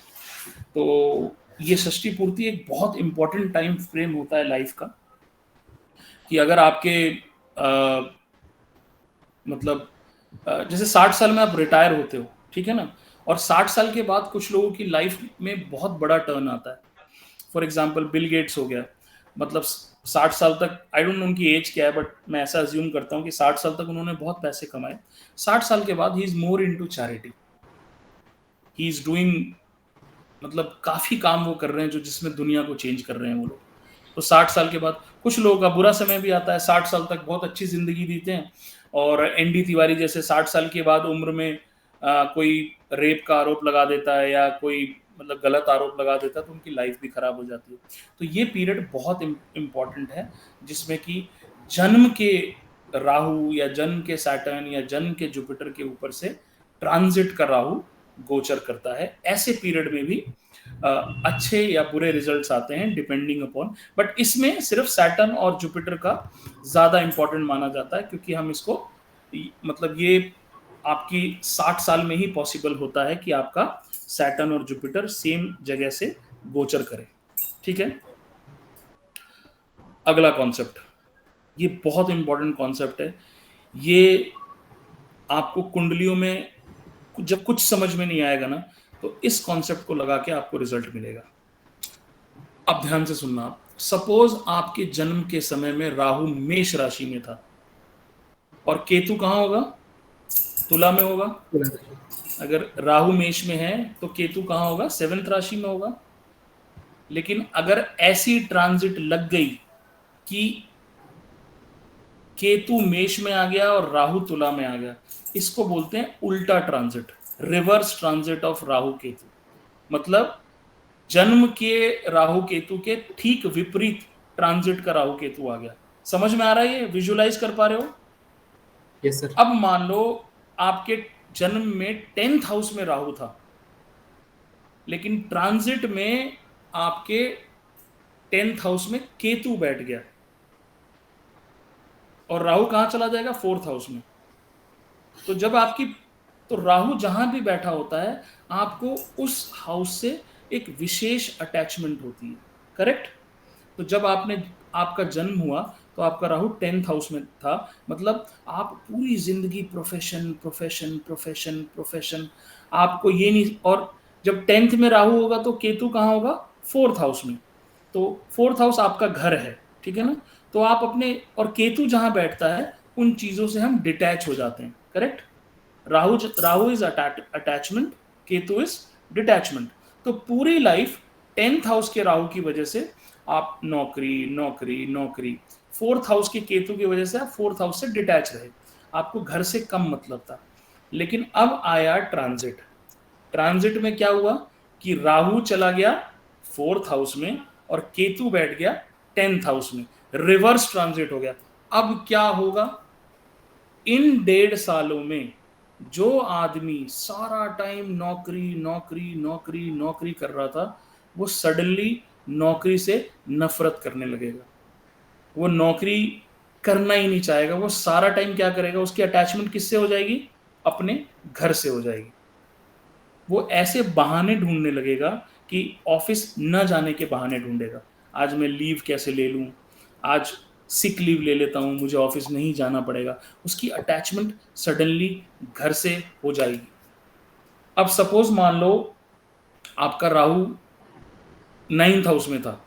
तो ये षष्ठी पूर्ति एक बहुत इंपॉर्टेंट टाइम फ्रेम होता है लाइफ का, कि अगर आपके मतलब जैसे 60 साल में आप रिटायर होते हो, ठीक है ना, और 60 साल के बाद कुछ लोगों की लाइफ में बहुत बड़ा टर्न आता है। फॉर एग्जांपल बिल गेट्स हो गया, मतलब 60 साल तक, आई डोंट नो उनकी एज क्या है, बट मैं ऐसा अज्यूम करता हूँ कि 60 साल तक उन्होंने बहुत पैसे कमाए। 60 साल के बाद he is more into charity, he is doing, मतलब काफी काम वो कर रहे हैं जो जिसमें दुनिया को चेंज कर रहे हैं वो लोग। तो 60 साल के बाद कुछ लोगों का बुरा समय भी आता है, 60 साल तक बहुत अच्छी जिंदगी जीते हैं, और एनडी तिवारी जैसे 60 साल के बाद उम्र में कोई रेप का आरोप लगा देता है या कोई मतलब गलत आरोप लगा देता है, तो उनकी लाइफ भी खराब हो जाती है। तो ये पीरियड बहुत इम्पॉर्टेंट है जिसमें कि जन्म के राहु या जन्म के सैटर्न या जन्म के जुपिटर के ऊपर से ट्रांजिट का राहु गोचर करता है। ऐसे पीरियड में भी अच्छे या बुरे रिजल्ट्स आते हैं डिपेंडिंग अपॉन, बट इसमें सिर्फ सैटर्न और जुपिटर का ज्यादा इंपॉर्टेंट माना जाता है, क्योंकि हम इसको मतलब ये आपकी 60 साल में ही पॉसिबल होता है कि आपका सैटर्न और जुपिटर सेम जगह से गोचर करे। ठीक है, अगला कॉन्सेप्ट, ये बहुत इंपॉर्टेंट कॉन्सेप्ट है। ये आपको कुंडलियों में जब कुछ समझ में नहीं आएगा ना, तो इस कॉन्सेप्ट को लगा के आपको रिजल्ट मिलेगा। अब ध्यान से सुनना, सपोज आपके जन्म के समय में राहु मेष राशि में था और केतु कहां होगा? तुला में होगा। अगर राहु मेष में है तो केतु कहां होगा? 7th राशि में होगा। लेकिन अगर ऐसी ट्रांजिट लग गई कि केतु मेष में आ गया और राहु तुला में आ गया, इसको बोलते हैं उल्टा transit, reverse transit of Rahu Ketu. मतलब जन्म के राहु केतु के ठीक विपरीत ट्रांजिट का राहु केतु आ गया। समझ में आ रहा है? ये विजुलाइज कर पा रहे हो?
Yes sir.
अब मान लो आपके जन्म में 10th हाउस में राहु था, लेकिन ट्रांजिट में आपके 10th हाउस में केतु बैठ गया और राहु कहां चला जाएगा? 4th हाउस में। तो जब आपकी तो राहु जहां भी बैठा होता है आपको उस हाउस से एक विशेष अटैचमेंट होती है, करेक्ट? तो जब आपका जन्म हुआ तो आपका राहु 10th हाउस में था, मतलब आप पूरी जिंदगी प्रोफेशन प्रोफेशन प्रोफेशन प्रोफेशन, आपको ये नहीं। और जब 10th में राहु होगा तो केतु कहाँ होगा? 4th हाउस में। तो 4th हाउस आपका घर है, ठीक है ना? तो आप अपने, और केतु जहां बैठता है उन चीजों से हम डिटैच हो जाते हैं, correct? Rahu is attachment, Ketu is detachment. तो पूरी लाइफ 10th हाउस के राहु की वजह से आप नौकरी नौकरी नौकरी, 4th हाउस के केतु की वजह से आप 4th हाउस से डिटैच रहे, आपको घर से कम मतलब था। लेकिन अब आया ट्रांजिट। ट्रांजिट में क्या हुआ कि राहु चला गया 4th हाउस में और केतु बैठ गया 10th हाउस में, रिवर्स ट्रांजिट हो गया। अब क्या होगा? इन 1.5 सालों में जो आदमी सारा टाइम नौकरी नौकरी नौकरी नौकरी कर रहा था, वो सडनली नौकरी से नफरत करने लगेगा, वो नौकरी करना ही नहीं चाहेगा। वो सारा टाइम क्या करेगा? उसकी अटैचमेंट किससे हो जाएगी? अपने घर से हो जाएगी। वो ऐसे बहाने ढूंढने लगेगा कि ऑफिस न जाने के बहाने ढूंढेगा। आज मैं लीव कैसे ले लूं, आज सिक लीव ले लेता हूं, मुझे ऑफिस नहीं जाना पड़ेगा। उसकी अटैचमेंट सडनली घर से हो जाएगी। अब सपोज मान लो आपका राहु 9th हाउस में था,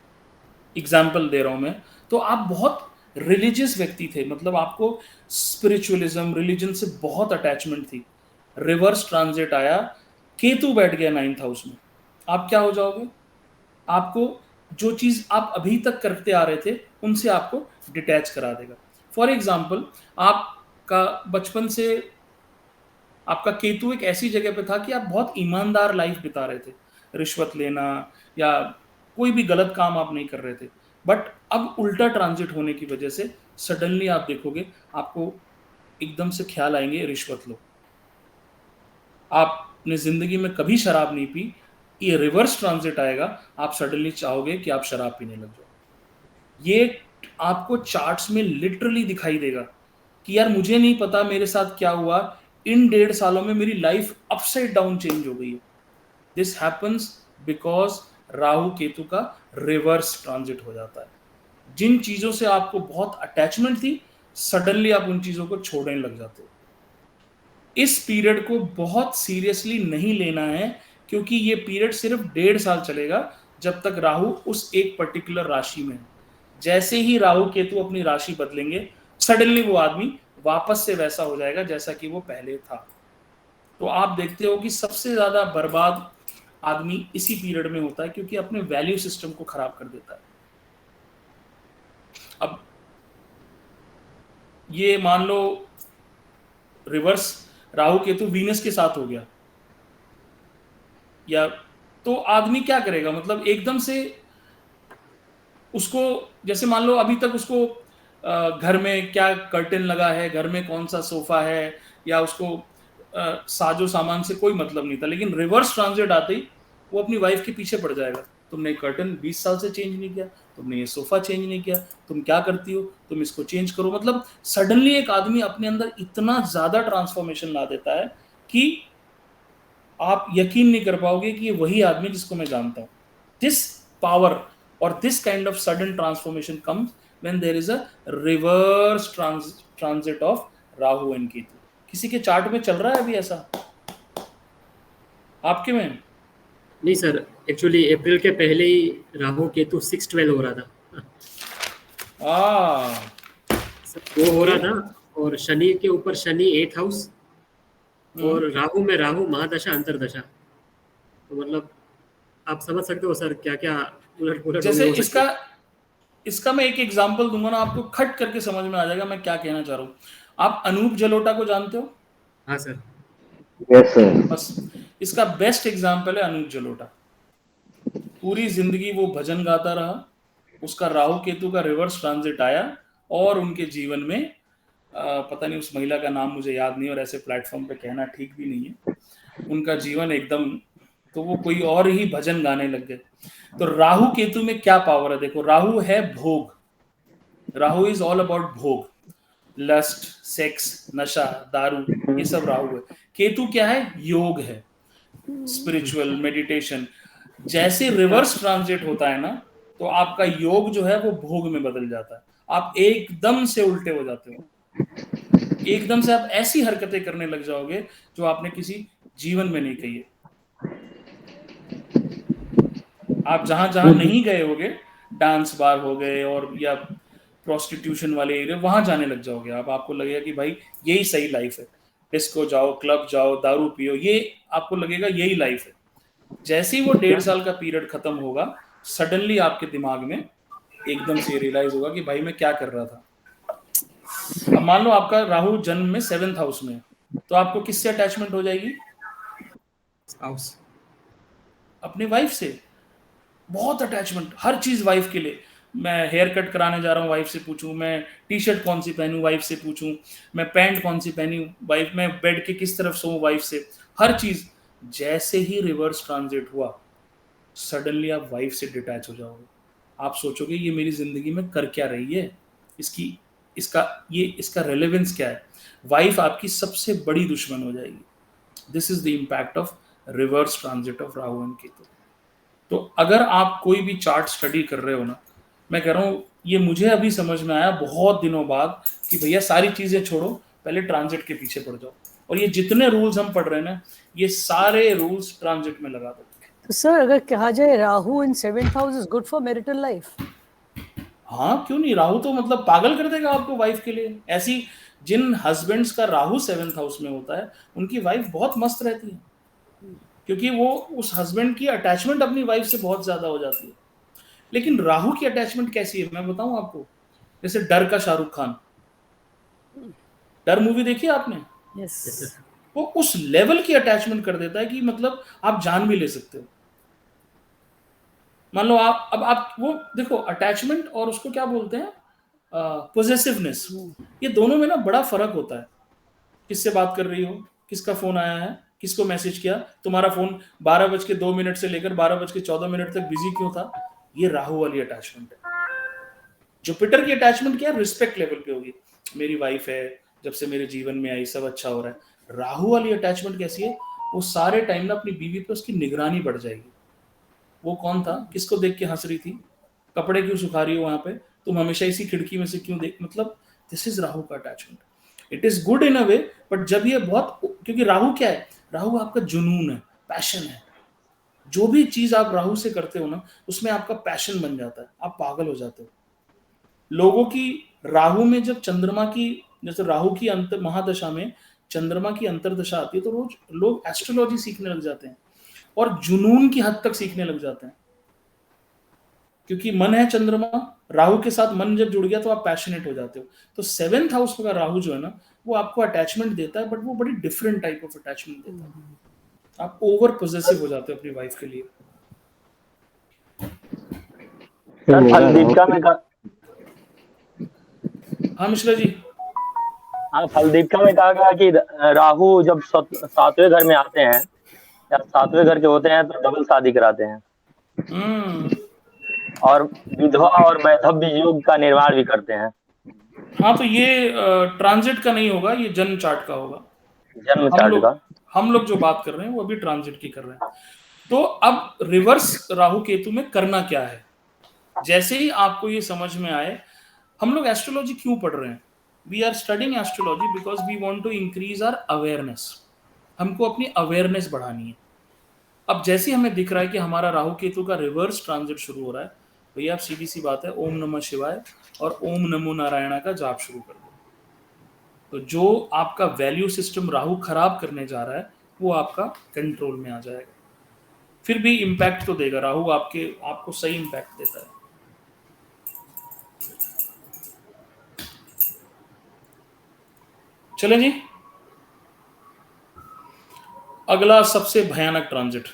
एग्जाम्पल दे रहा हूं मैं, तो आप बहुत रिलीजियस व्यक्ति थे, मतलब आपको स्पिरिचुअलिज्म रिलीजन से बहुत अटैचमेंट थी। रिवर्स ट्रांजिट आया, केतु बैठ गया 9th हाउस में, आप क्या हो जाओगे? आपको जो चीज आप अभी तक करते आ रहे थे उनसे आपको डिटैच करा देगा। फॉर एग्जाम्पल, आपका बचपन से आपका केतु एक ऐसी जगह पे था कि आप बहुत ईमानदार लाइफ बिता रहे थे, रिश्वत लेना या कोई भी गलत काम आप नहीं कर रहे थे। बट अब उल्टा ट्रांजिट होने की वजह से सडनली आप देखोगे आपको एकदम से ख्याल आएंगे रिश्वत लो। आपने जिंदगी में कभी शराब नहीं पी, ये रिवर्स ट्रांजिट आएगा, आप सडनली चाहोगे कि आप शराब पीने लग जाओ। ये आपको चार्ट्स में लिटरली दिखाई देगा कि यार मुझे नहीं पता मेरे साथ क्या हुआ, इन 1.5 सालों में मेरी लाइफ अपसाइड डाउन चेंज हो गई है। This happens because Rahu Ketu का रिवर्स ट्रांजिट हो जाता है। जिन चीजों से आपको बहुत अटैचमेंट थी, सडनली आप उन चीजों को छोड़ने लग जाते हो। इस पीरियड को बहुत सीरियसली नहीं लेना है, क्योंकि ये पीरियड सिर्फ 1.5 साल चलेगा, जब तक राहु उस एक पर्टिकुलर राशि में है। जैसे ही राहु केतु अपनी राशि बदलेंगे, सडनली वो आदमी वापस से वैसा हो जाएगा जैसा कि वो पहले था। तो आप देखते हो कि सबसे ज्यादा बर्बाद आदमी इसी पीरियड में होता है, क्योंकि अपने वैल्यू सिस्टम को खराब कर देता है। अब ये मान लो रिवर्स राहु केतु वीनस के साथ हो गया, या तो आदमी क्या करेगा, मतलब एकदम से उसको, जैसे मान लो अभी तक उसको घर में क्या कर्टेन लगा है, घर में कौन सा सोफा है, या उसको साजो सामान से कोई मतलब नहीं था, लेकिन रिवर्स ट्रांजिट आते ही वो अपनी वाइफ के पीछे पड़ जाएगा। तुमने कर्टन 20 साल से चेंज नहीं किया, तुमने ये सोफा चेंज नहीं किया, तुम क्या करती हो, तुम इसको चेंज करो। मतलब सडनली एक आदमी अपने अंदर इतना ज्यादा ट्रांसफॉर्मेशन ला देता है कि आप यकीन नहीं कर पाओगे कि ये वही आदमी जिसको मैं जानता हूं। दिस पावर और this kind of sudden transformation comes when there is a reverse transit of Rahu and Ketu. किसी के चार्ट में चल रहा है अभी ऐसा? आपके में?
नहीं सर, एक्चुअली अप्रैल के पहले ही राहु केतु 6-12 हो रहा था। वो हो रहा था, और शनि के ऊपर शनि 8th हाउस, और राहु में राहु महादशा अंतरदशा। तो मतलब आप समझ सकते हो सर क्या क्या उलट पुलट
जैसे
हो सकता है।
इसका मैं एक एग्जांपल दूंगा ना, आपको खट करके समझ में आ जाएगा मैं क्या कहना चाह रहा हूँ। आप अनूप जलोटा को जानते हो?
हाँ सर।
Yes sir.
बस इसका बेस्ट एग्जांपल है अनूप जलोटा। पूरी जिंदगी वो भजन गाता रहा, उसका राहु केतु का रिवर्स ट्रांजिट आया और उनके जीवन में पता नहीं उस महिला का नाम मुझे याद नहीं, और ऐसे प्लेटफॉर्म पे कहना ठीक भी नहीं है, उनका जीवन एकदम, तो वो कोई और ही भजन गाने लग गए। तो राहु केतु में क्या पावर है देखो, राहु है भोग, राहु इज ऑल अबाउट भोग, लस्ट, सेक्स, नशा, दारू, ये सब राहु है। केतु क्या है? योग है, स्पिरिचुअल मेडिटेशन। जैसे रिवर्स ट्रांजिट होता है ना, तो आपका योग जो है वो भोग में बदल जाता है, आप एकदम से उल्टे हो जाते हो, एकदम से आप ऐसी हरकतें करने लग जाओगे जो आपने किसी जीवन में नहीं कही है। आप जहां जहां नहीं गए होगे, डांस बार हो गए और या प्रोस्टिट्यूशन वाले एरिया, वहां जाने लग जाओगे आप, आपको लगेगा कि भाई यही सही लाइफ है, डिस्को जाओ, क्लब जाओ, दारू पियो, ये आपको लगेगा यही लाइफ है। जैसे ही वो 1.5 साल का पीरियड खत्म होगा, सडनली आपके दिमाग में एकदम से रियलाइज होगा कि भाई मैं क्या कर रहा था। अब मान लो आपका राहु जन्म में 7th हाउस में, तो आपको किससे अटैचमेंट हो जाएगी?
स्पाउस।
अपने वाइफ से बहुत अटैचमेंट, हर चीज वाइफ के लिए। मैं हेयर कट कराने जा रहा हूँ, वाइफ से पूछूं, मैं टी शर्ट कौन सी पहनूं, वाइफ से पूछूं, मैं पैंट कौन सी पहनी, वाइफ, मैं बेड के किस तरफ सोऊं, वाइफ से, हर चीज। जैसे ही रिवर्स ट्रांजिट हुआ, सडनली आप वाइफ से डिटैच हो जाओगे। आप सोचोगे ये मेरी जिंदगी में कर क्या रही है, इसका रेलेवेंस क्या है। वाइफ आपकी सबसे बड़ी दुश्मन हो जाएगी। This is the impact of reverse transit of Rahu and Ketu. तो अगर आप कोई भी चार्ट स्टडी कर रहे हो ना, मैं कह रहा हूँ ये मुझे अभी समझ में आया बहुत दिनों बाद कि भैया सारी चीजें छोड़ो, पहले ट्रांजिट के पीछे पड़ जाओ, और ये जितने रूल्स हम पढ़ रहे हैं ना, ये सारे रूल्स ट्रांजिट में लगा दो।
तो सर अगर कहा जाए राहु इन 7th house is good for marital life?
हाँ क्यों नहीं, राहु तो मतलब पागल कर देगा आपको वाइफ के लिए। ऐसी जिन हस्बैंड्स का राहु 7th हाउस में होता है, उनकी वाइफ बहुत मस्त रहती है, क्योंकि वो उस हस्बैंड की अटैचमेंट अपनी वाइफ से बहुत ज्यादा हो जाती है। लेकिन राहु की अटैचमेंट कैसी है मैं बताऊं आपको। जैसे डर का शाहरुख खान, डर मूवी देखी आपने?
यस।
वो उस लेवल की अटैचमेंट कर देता है कि मतलब आप जान भी ले सकते हो। मान लो आप वो देखो, अटैचमेंट और उसको क्या बोलते हैं, पोजेसिवनेस, ये दोनों में ना बड़ा फर्क होता है। किससे बात कर रही हो, किसका फोन आया है, किसको मैसेज किया, तुम्हारा फोन 12:02 से लेकर 12:14 तक बिजी क्यों था, ये राहु वाली अटैचमेंट है। जुपिटर की अटैचमेंट क्या है, रिस्पेक्ट लेवल पे होगी, मेरी वाइफ है, जब से मेरे जीवन में आई सब अच्छा हो रहा है। राहु वाली अटैचमेंट कैसी है, वो सारे टाइम ना अपनी बीवी पे उसकी निगरानी बढ़ जाएगी। वो कौन था, किसको देख के हंस रही थी, कपड़े क्यों सुखा रही हो वहां पे, तुम हमेशा इसी खिड़की में से क्यों देख, मतलब दिस इज राहु का attachment. It is good in a way, but जब ये बहुत, क्योंकि राहु क्या है, राहु आपका जुनून है, पैशन है। जो भी चीज आप राहु से करते हो ना, उसमें आपका पैशन बन जाता है, आप पागल हो जाते हो। लोगों की राहु में जब चंद्रमा की, जैसे राहु की अंतर महादशा में चंद्रमा की अंतर्दशा आती है तो रोज लोग एस्ट्रोलॉजी सीखने लग जाते हैं और जुनून की हद तक सीखने लग जाते हैं, क्योंकि मन है चंद्रमा, राहु के साथ मन जब जुड़ गया तो आप पैशनेट हो जाते हो। तो 7th हाउस का राहु जो है ना, वो आपको अटैचमेंट देता है, बट वो बड़ी डिफरेंट टाइप ऑफ अटैचमेंट देता है। आप ओवर पॉसेसिव हो जाते हो अपनी वाइफ के लिए।
सर
मेरा
फलदीपिका
राहु
में कहा,
हाँ मिश्रा जी।
हाँ फलदीपिका में कहा गया कि राहु जब 7वें घर में आते हैं या 7वें घर के होते हैं तो डबल शादी कराते हैं और विधवा और वैधव्य योग का निर्माण भी करते हैं।
हाँ तो ये ट्रांजिट का नहीं होगा, ये जन्म चार्ट का होगा।
जन्म चार्ट का।
हम लोग जो बात कर रहे हैं वो अभी ट्रांजिट की कर रहे हैं। तो अब रिवर्स राहु केतु में करना क्या है, जैसे ही आपको ये समझ में आए, हम लोग एस्ट्रोलॉजी क्यों पढ़ रहे हैं? We are studying astrology because we want to increase our awareness. हमको अपनी अवेयरनेस बढ़ानी है। अब जैसे हमें दिख रहा है कि हमारा राहु केतु का रिवर्स ट्रांजिट शुरू हो रहा है, भैया अब सीधी सी बात है, ओम नमः शिवाय और ओम नमो नारायणा का जाप शुरू कर दो। तो जो आपका वैल्यू सिस्टम राहु खराब करने जा रहा है वो आपका कंट्रोल में आ जाएगा। फिर भी इम्पैक्ट तो देगा राहु, आपको सही इम्पैक्ट देता है। चलें जी, अगला सबसे भयानक ट्रांजिट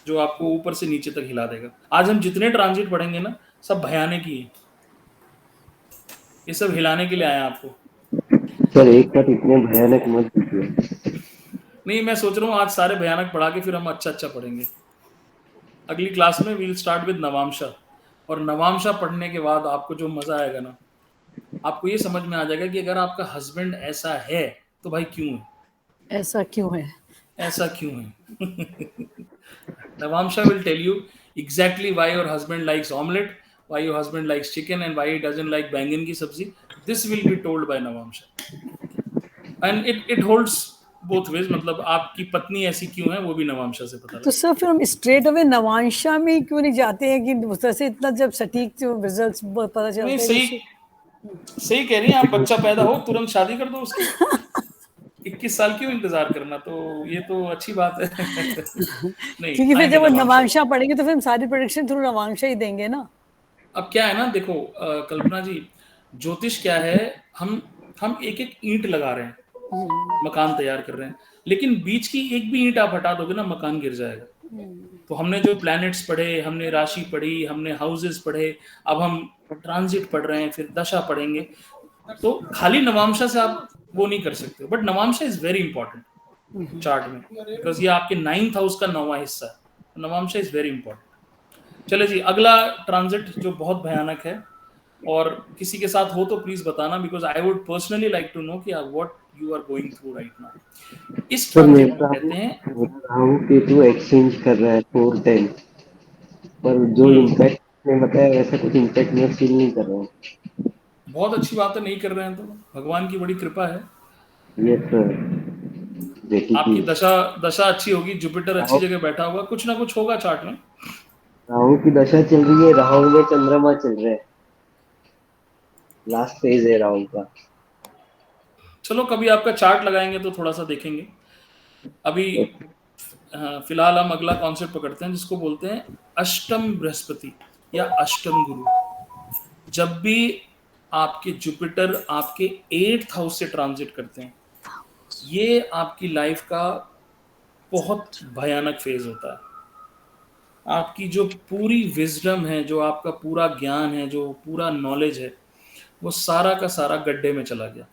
जो आपको ऊपर से नीचे तक हिला देगा। आज हम जितने ट्रांजिट पढ़ेंगे ना, सब भयानक ही है। ये सब हिलाने के लिए आए हैं आपको।
सर एक साथ इतने भयानक मत कीजिए।
नहीं, मैं सोच रहा हूँ आज सारे भयानक पढ़ा के फिर हम अच्छा पढ़ेंगे। अगली क्लास में वील स्टार्ट विद नवांशा, और नवांशा पढ़ने के बाद आपको जो मजा आएगा ना, आपको ये समझ में आ जाएगा कि अगर आपका हस्बैंड ऐसा है तो भाई क्यों है,
ऐसा क्यों है,
ऐसा क्यों है। Navamsha will tell you exactly why your husband likes omelette, why your husband likes chicken, and why he doesn't like बैंगन की सब्जी. This will be told by Navamsha. And it holds both ways, मतलब आपकी पत्नी ऐसी क्यों है वो भी नवांशा से पता
तो
लगता
सर फिर हम स्ट्रेट अवे नवांशा में क्यों नहीं जाते हैं कि उस तरह से इतना जब सटीक जो रिजल्ट्स पता
है।
चलते
नहीं,
हैं?
सही कह रही हैं आप। बच्चा पैदा हो तुरंत शादी कर दो उसकी। 21 साल क्यों इंतजार करना, तो ये तो अच्छी बात है। नहीं,
क्योंकि फिर जब वो
नवांशा।
नवांशा पढ़ेंगे तो फिर हम सारी प्रोडिक्शन थ्रू नवांशा ही देंगे ना।
अब क्या है ना, देखो कल्पना जी, ज्योतिष क्या है, हम एक एक ईंट लगा रहे हैं, मकान तैयार कर रहे हैं, लेकिन बीच की एक भी ईंट आप हटा दोगे ना, मकान गिर जाएगा। तो हमने जो प्लैनेट्स पढ़े, हमने राशि पढ़ी, हमने हाउसेस पढ़े, अब हम ट्रांजिट पढ़ रहे हैं, फिर दशा पढ़ेंगे। तो खाली नवांशा से आप वो नहीं कर सकते, but navamsha is very important chart में, बिकॉज ये आपके 9th हाउस का 9वां हिस्सा है। Navamsha is very important. चले जी, अगला ट्रांजिट जो बहुत भयानक है, और किसी के साथ हो तो प्लीज बताना, because I would personally like to know कि what you are going through right now. इस ट्रांजिट को कहते हैं,
राहु केतु एक्सचेंज कर रहा है 4-10, पर जो इम्पैक्ट ने बताया वैसा कुछ इम्पैक्ट मैं फील नहीं कर रहा हूँ।
बहुत अच्छी बात है, नहीं कर रहे हैं तो भगवान की बड़ी कृपा है।
यस सर,
आपकी दशा अच्छी होगी, जुपिटर अच्छी जगह बैठा होगा, कुछ ना कुछ होगा चार्ट में।
राहु की दशा चल रही है, राहु में चंद्रमा चल रहा है, लास्ट फेज है राहु का।
चलो कभी आपका चार्ट लगाएंगे तो थोड़ा सा देखेंगे। अभी फिलहाल हम अगला कॉन्सेप्ट पकड़ते हैं, जिसको बोलते हैं अष्टम बृहस्पति या अष्टम गुरु। जब भी आपके जुपिटर आपके 8th हाउस से ट्रांजिट करते हैं, ये आपकी लाइफ का बहुत भयानक फेज होता है। आपकी जो पूरी विजडम है, जो आपका पूरा ज्ञान है, जो पूरा नॉलेज है, वो सारा का सारा गड्ढे में चला गया।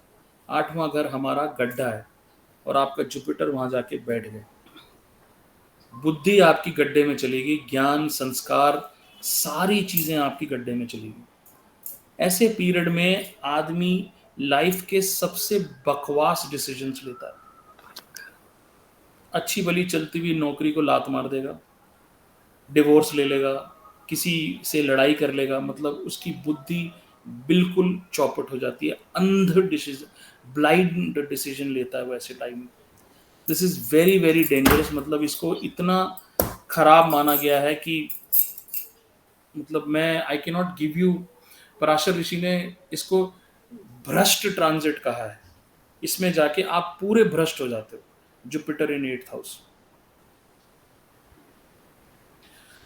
8वां घर हमारा गड्ढा है और आपका जुपिटर वहां जाके बैठ गया। बुद्धि आपकी गड्ढे में चलेगी, ज्ञान, संस्कार, सारी चीजें आपकी गड्ढे में चलेगी। ऐसे पीरियड में आदमी लाइफ के सबसे बकवास डिसीजंस लेता है। अच्छी भली चलती हुई नौकरी को लात मार देगा, डिवोर्स ले लेगा, किसी से लड़ाई कर लेगा, मतलब उसकी बुद्धि बिल्कुल चौपट हो जाती है। अंध डिसीजन, ब्लाइंड डिसीजन लेता है वैसे टाइम में। This is very very dangerous. मतलब इसको इतना खराब माना गया है कि मतलब मैं I can not give you Parashar ऋषि ने इसको भ्रष्ट ट्रांजिट कहा है। इसमें जाके आप पूरे भ्रष्ट हो जाते हो, जुपिटर इन 8th हाउस।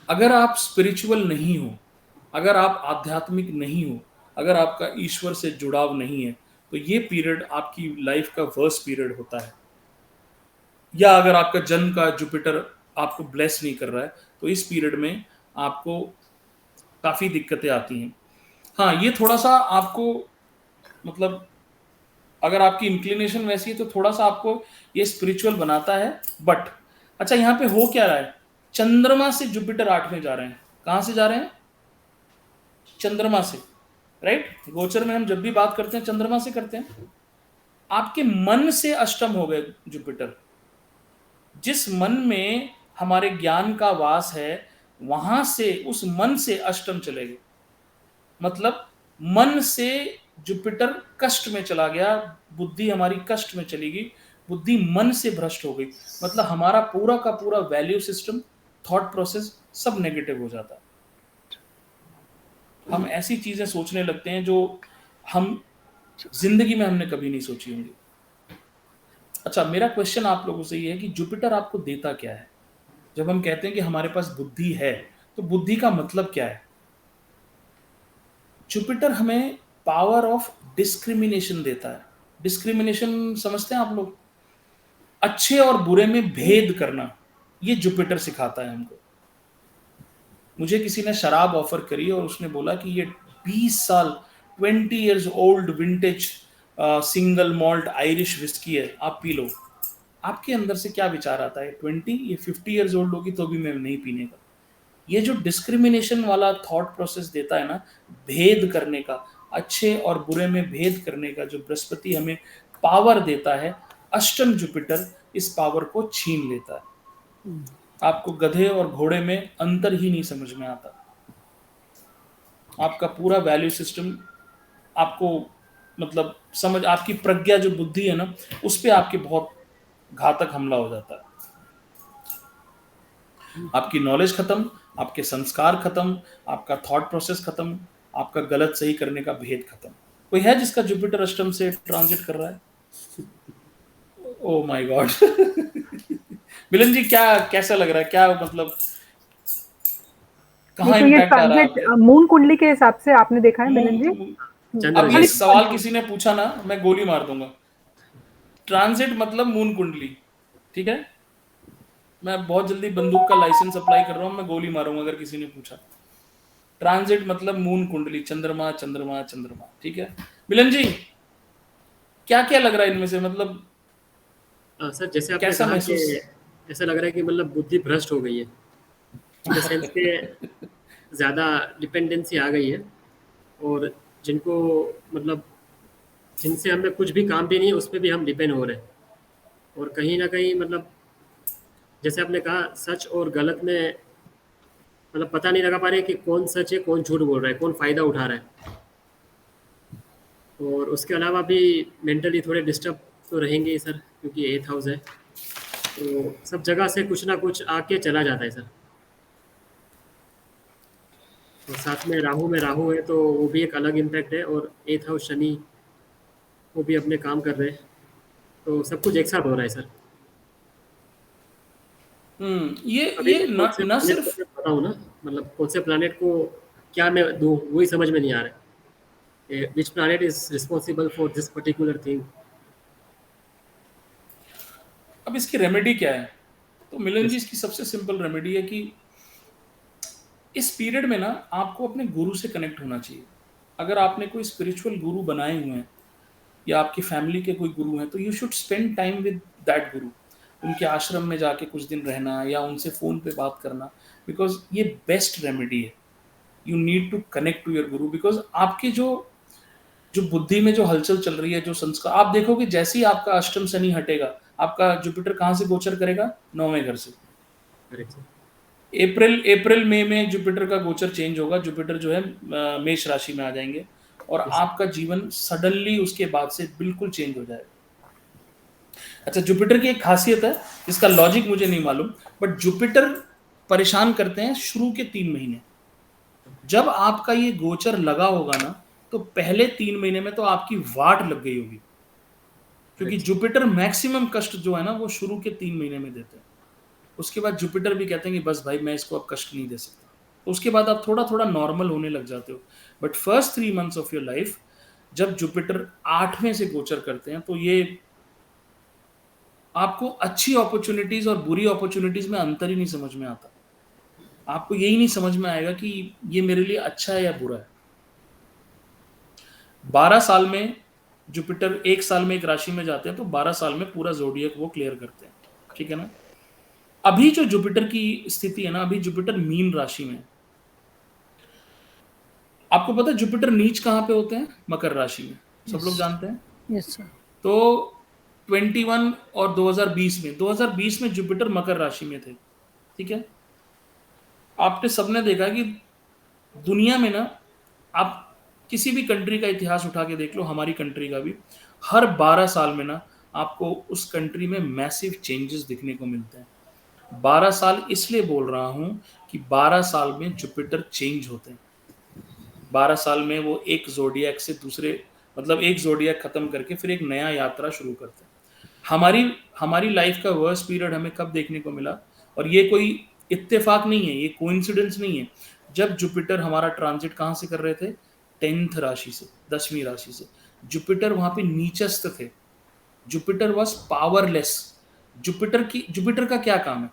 अगर आप स्पिरिचुअल नहीं हो, अगर आप आध्यात्मिक नहीं हो, अगर आपका ईश्वर से जुड़ाव नहीं है, तो ये पीरियड आपकी लाइफ का वर्स्ट पीरियड होता है। या अगर आपका जन्म का जुपिटर आपको ब्लेस नहीं कर रहा है, तो इस पीरियड में आपको काफ़ी दिक्कतें आती हैं। हाँ, ये थोड़ा सा आपको मतलब अगर आपकी इंक्लिनेशन वैसी है तो थोड़ा सा आपको ये स्पिरिचुअल बनाता है। बट अच्छा, यहाँ पे हो क्या रहा है, चंद्रमा से जुपिटर 8 में जा रहे हैं। कहाँ से जा रहे हैं? चंद्रमा से, राइट। गोचर में हम जब भी बात करते हैं चंद्रमा से करते हैं। आपके मन से अष्टम हो गए जुपिटर। जिस मन में हमारे ज्ञान का वास है, वहां से उस मन से अष्टम चले गए। मतलब मन से जुपिटर कष्ट में चला गया, बुद्धि हमारी कष्ट में चली गई, बुद्धि मन से भ्रष्ट हो गई। मतलब हमारा पूरा का पूरा वैल्यू सिस्टम, थॉट प्रोसेस सब नेगेटिव हो जाता है। हम ऐसी चीजें सोचने लगते हैं जो हम जिंदगी में हमने कभी नहीं सोची होंगी। अच्छा, मेरा क्वेश्चन आप लोगों से ये है कि जुपिटर आपको देता क्या है? जब हम कहते हैं कि हमारे पास बुद्धि है, तो बुद्धि का मतलब क्या है? जुपिटर हमें पावर ऑफ डिस्क्रिमिनेशन देता है। डिस्क्रिमिनेशन समझते हैं आप लोग? अच्छे और बुरे में भेद करना, ये जुपिटर सिखाता है हमको। मुझे किसी ने शराब ऑफर करी और उसने बोला कि ये 20 साल 20 years old vintage single malt Irish whisky है, आप पी लो। आपके अंदर से क्या विचार आता है? 20, ये 50 इयर्स ओल्ड होगी तो भी मैं नहीं पीने का। ये जो डिस्क्रिमिनेशन वाला थॉट प्रोसेस देता है ना, भेद करने का, अच्छे और बुरे में भेद करने का जो बृहस्पति हमें पावर देता है, अष्टम जुपिटर इस पावर को छीन लेता है। आपको गधे और घोड़े में अंतर ही नहीं समझ में आता। आपका पूरा वैल्यू सिस्टम आपको मतलब समझ, आपकी प्रज्ञा जो बुद्धि है ना, उस पर आपके बहुत घातक हमला हो जाता है। आपकी नॉलेज खत्म, आपके संस्कार खत्म, आपका थॉट प्रोसेस खत्म, आपका गलत सही करने का भेद खत्म। कोई है जिसका जुपिटर अष्टम से ट्रांजिट कर रहा है? Oh my God. मिलन जी, क्या कैसा लग रहा है? क्या मतलब कहाँ
तो ये
इम्पैक्ट आ रहा है?
ट्रांजिट मून कुंडली के हिसाब से आपने देखा है मिलन जी?
अब ये सवाल किसी ने पूछा ना, मैं गोली मार दूंगा। ट्रांजिट मतलब मून कुंडली, ठीक है? मैं बहुत जल्दी बंदूक का लाइसेंस अप्लाई कर रहा हूँ, मैं गोली मारूंगा अगर किसी ने पूछा। ट्रांजिट मतलब मून कुंडली, चंद्रमा चंद्रमा चंद्रमा, ठीक है? मिलन जी, क्या क्या लग रहा है इनमें से? मतलब
सर, जैसे आपने
कैसा
कहा कि
महसूस?
ऐसा लग रहा है कि मतलब बुद्धि भ्रष्ट हो गई है, इन द सेंस के ज़्यादा डिपेंडेंसी आ गई है, और जिनको मतलब जिनसे हमें कुछ भी काम भी नहीं है, उस पर भी हम डिपेंड हो रहे हैं। और कहीं ना कहीं मतलब जैसे आपने कहा, सच और गलत में मतलब पता नहीं लगा पा रहे कि कौन सच है, कौन झूठ बोल रहा है, कौन फ़ायदा उठा रहा है। और उसके अलावा भी मेंटली थोड़े डिस्टर्ब तो रहेंगे ही सर, क्योंकि 8th हाउस है, तो सब जगह से कुछ ना कुछ आके चला जाता है सर। और साथ में राहु है, तो वो भी एक अलग इम्पैक्ट है। और 8th हाउस शनि, वो भी अपने काम कर रहे हैं, तो सब कुछ एक साथ हो रहा है सर।
ये न सिर्फ
बताऊँ ना, मतलब कौन से प्लानेट को क्या मैं दूँ, वही समझ में नहीं आ रहा है। Which planet is responsible for this particular thing.
अब इसकी रेमेडी क्या है? तो मिलन जी, इसकी सबसे सिंपल रेमेडी है कि इस पीरियड में ना आपको अपने गुरु से कनेक्ट होना चाहिए। अगर आपने कोई स्पिरिचुअल गुरु बनाए हुए हैं या आपकी फैमिली के कोई गुरु हैं, तो you should spend time with that गुरु। उनके आश्रम में जाके कुछ दिन रहना या उनसे फ़ोन पे बात करना, बिकॉज ये बेस्ट रेमेडी है। You need to connect to your guru, because आपकी जो बुद्धि में जो हलचल चल रही है, जो संस्कार, आप देखोगे जैसे ही आपका अष्टम शनि हटेगा, आपका जुपिटर कहाँ से गोचर करेगा? 9वें घर से। अप्रैल मई में जुपिटर का गोचर चेंज होगा। जुपिटर जो है मेष राशि में आ जाएंगे और आपका जीवन सडनली उसके बाद से बिल्कुल चेंज हो जाएगा। अच्छा, जुपिटर की एक खासियत है, इसका लॉजिक मुझे नहीं मालूम, बट जुपिटर परेशान करते हैं शुरू के 3 महीने। जब आपका ये गोचर लगा होगा ना, तो पहले 3 महीने में तो आपकी वाट लग गई होगी, क्योंकि जुपिटर मैक्सिमम कष्ट जो है ना वो शुरू के 3 महीने में देते हैं। उसके बाद जुपिटर भी कहते हैं कि बस भाई मैं इसको अब कष्ट नहीं दे सकता, तो उसके बाद आप थोड़ा थोड़ा नॉर्मल होने लग जाते हो। But first 3 months of your life जब जुपिटर 8वें से गोचर करते हैं तो ये आपको अच्छी अपॉर्चुनिटीज और बुरी अपॉर्चुनिटीज में अंतर ही नहीं समझ में आता। आपको यही नहीं समझ में आएगा कि ये मेरे लिए अच्छा है या बुरा है। 12 साल में जुपिटर 1 साल में एक राशि में जाते हैं तो 12 साल में पूरा जोडियक वो क्लियर करते हैं, ठीक है ना। अभी जो जुपिटर की स्थिति है ना, अभी जुपिटर मीन राशि में है। आपको पता है जुपिटर नीच कहां पे होते हैं? मकर राशि में, सब लोग जानते हैं।
Yes sir.
तो 21 और 2020 में जुपिटर मकर राशि में थे, ठीक है। आपने सबने देखा कि दुनिया में ना, आप किसी भी कंट्री का इतिहास उठा के देख लो, हमारी कंट्री का भी, हर 12 साल में ना आपको उस कंट्री में मैसिव चेंजेस दिखने को मिलते हैं। 12 साल इसलिए बोल रहा हूं कि 12 साल में जुपिटर चेंज होते हैं। 12 साल में वो एक जोडियक से दूसरे, मतलब एक जोडियक खत्म करके फिर एक नया यात्रा शुरू करते हैं। हमारी लाइफ का वर्स्ट पीरियड हमें कब देखने को मिला, और ये कोई इत्तेफाक नहीं है, ये कोइंसिडेंस नहीं है। जब जुपिटर हमारा ट्रांजिट कहां से कर रहे थे? 10th राशि से, 10वीं राशि से। जुपिटर वहां पे नीचस्थ थे, जुपिटर वॉज पावरलेस। जुपिटर का क्या काम है?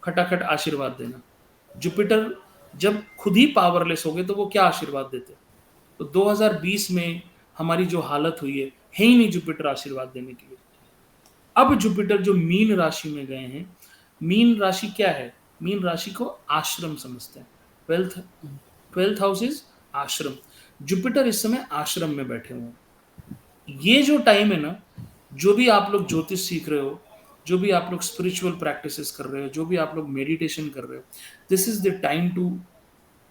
खटाखट आशीर्वाद देना। जुपिटर जब खुद ही पावरलेस हो गए तो वो क्या आशीर्वाद देते? तो 2020 में हमारी जो हालत हुई है ही नहीं जुपिटर आशीर्वाद देने के लिए। अब जुपिटर जो मीन राशि में गए हैं, मीन राशि क्या है? मीन राशि को आश्रम समझते हैं। 12th हाउस इज आश्रम। जुपिटर इस समय आश्रम में बैठे हुए हैं। ये जो टाइम है ना, जो भी आप लोग ज्योतिष सीख रहे हो, जो भी आप लोग स्पिरिचुअल प्रैक्टिसेस कर रहे हो, जो भी आप लोग मेडिटेशन कर रहे हो, this is the time to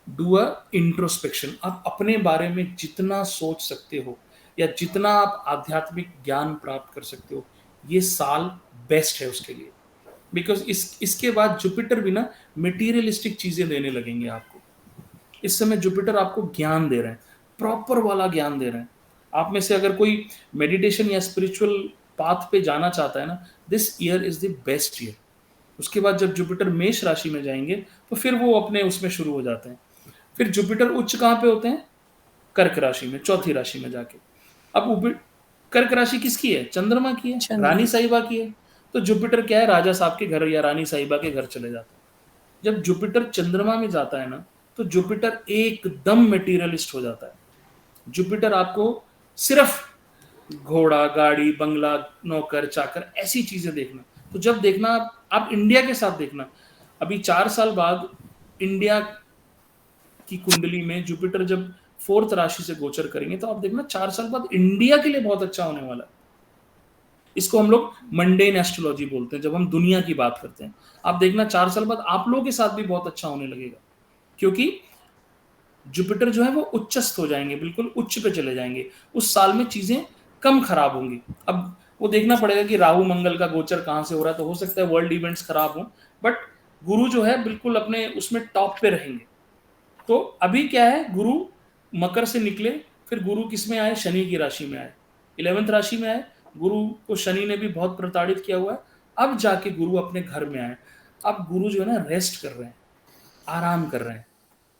do a introspection. आप अपने बारे में जितना सोच सकते हो या जितना आप आध्यात्मिक ज्ञान प्राप्त कर सकते हो, ये साल बेस्ट है उसके लिए। बिकॉज इसके बाद जुपिटर भी ना मटेरियलिस्टिक चीजें देने लगेंगे आपको। इस समय जुपिटर आपको ज्ञान दे रहे हैं, प्रॉपर वाला ज्ञान दे रहे हैं। आप में से अगर कोई मेडिटेशन या स्पिरिचुअल पाथ पे जाना चाहता है ना, this year is the best year. उसके बाद जब जुपिटर मेष राशि में जाएंगे तो फिर वो अपने उसमें शुरू हो जाते हैं। फिर जुपिटर उच्च कहाँ पे होते हैं? कर्क राशि में, चौथी राशि में जाके। अब कर्क राशि किसकी है? चंद्रमा की है, रानी साहिबा की है। तो जुपिटर क्या है? राजा साहब के घर या रानी साहिबा के घर चले जाते हैं। जब जुपिटर चंद्रमा में जाता है ना, तो जुपिटर एकदम मटेरियलिस्ट हो जाता है। जुपिटर आपको सिर्फ घोड़ा, गाड़ी, बंगला, नौकर चाकर, ऐसी चीजें देखना। तो जब देखना आप इंडिया के साथ देखना, अभी 4 साल बाद इंडिया की कुंडली में जुपिटर जब 4th राशि से गोचर करेंगे तो आप देखना 4 साल बाद इंडिया के लिए बहुत अच्छा होने वाला है। इसको हम लोग मंडेन एस्ट्रोलॉजी बोलते हैं, जब हम दुनिया की बात करते हैं। आप देखना 4 साल बाद आप लोगों के साथ भी बहुत अच्छा होने लगेगा, क्योंकि जुपिटर जो है वो उच्चस्थ हो जाएंगे, बिल्कुल उच्च पे चले जाएंगे। उस साल में चीजें कम खराब होंगी। अब वो देखना पड़ेगा कि राहु मंगल का गोचर कहां से हो रहा है, तो हो सकता है वर्ल्ड इवेंट्स खराब हो, बट गुरु जो है बिल्कुल अपने उसमें टॉप पे रहेंगे। तो अभी क्या है, गुरु मकर से निकले, फिर गुरु किस में आए? शनि की राशि में आए, 11th राशि में आए। गुरु को शनि ने भी बहुत प्रताड़ित किया हुआ है। अब जाके गुरु अपने घर में आए। अब गुरु जो है ना रेस्ट कर रहे हैं, आराम कर रहे हैं,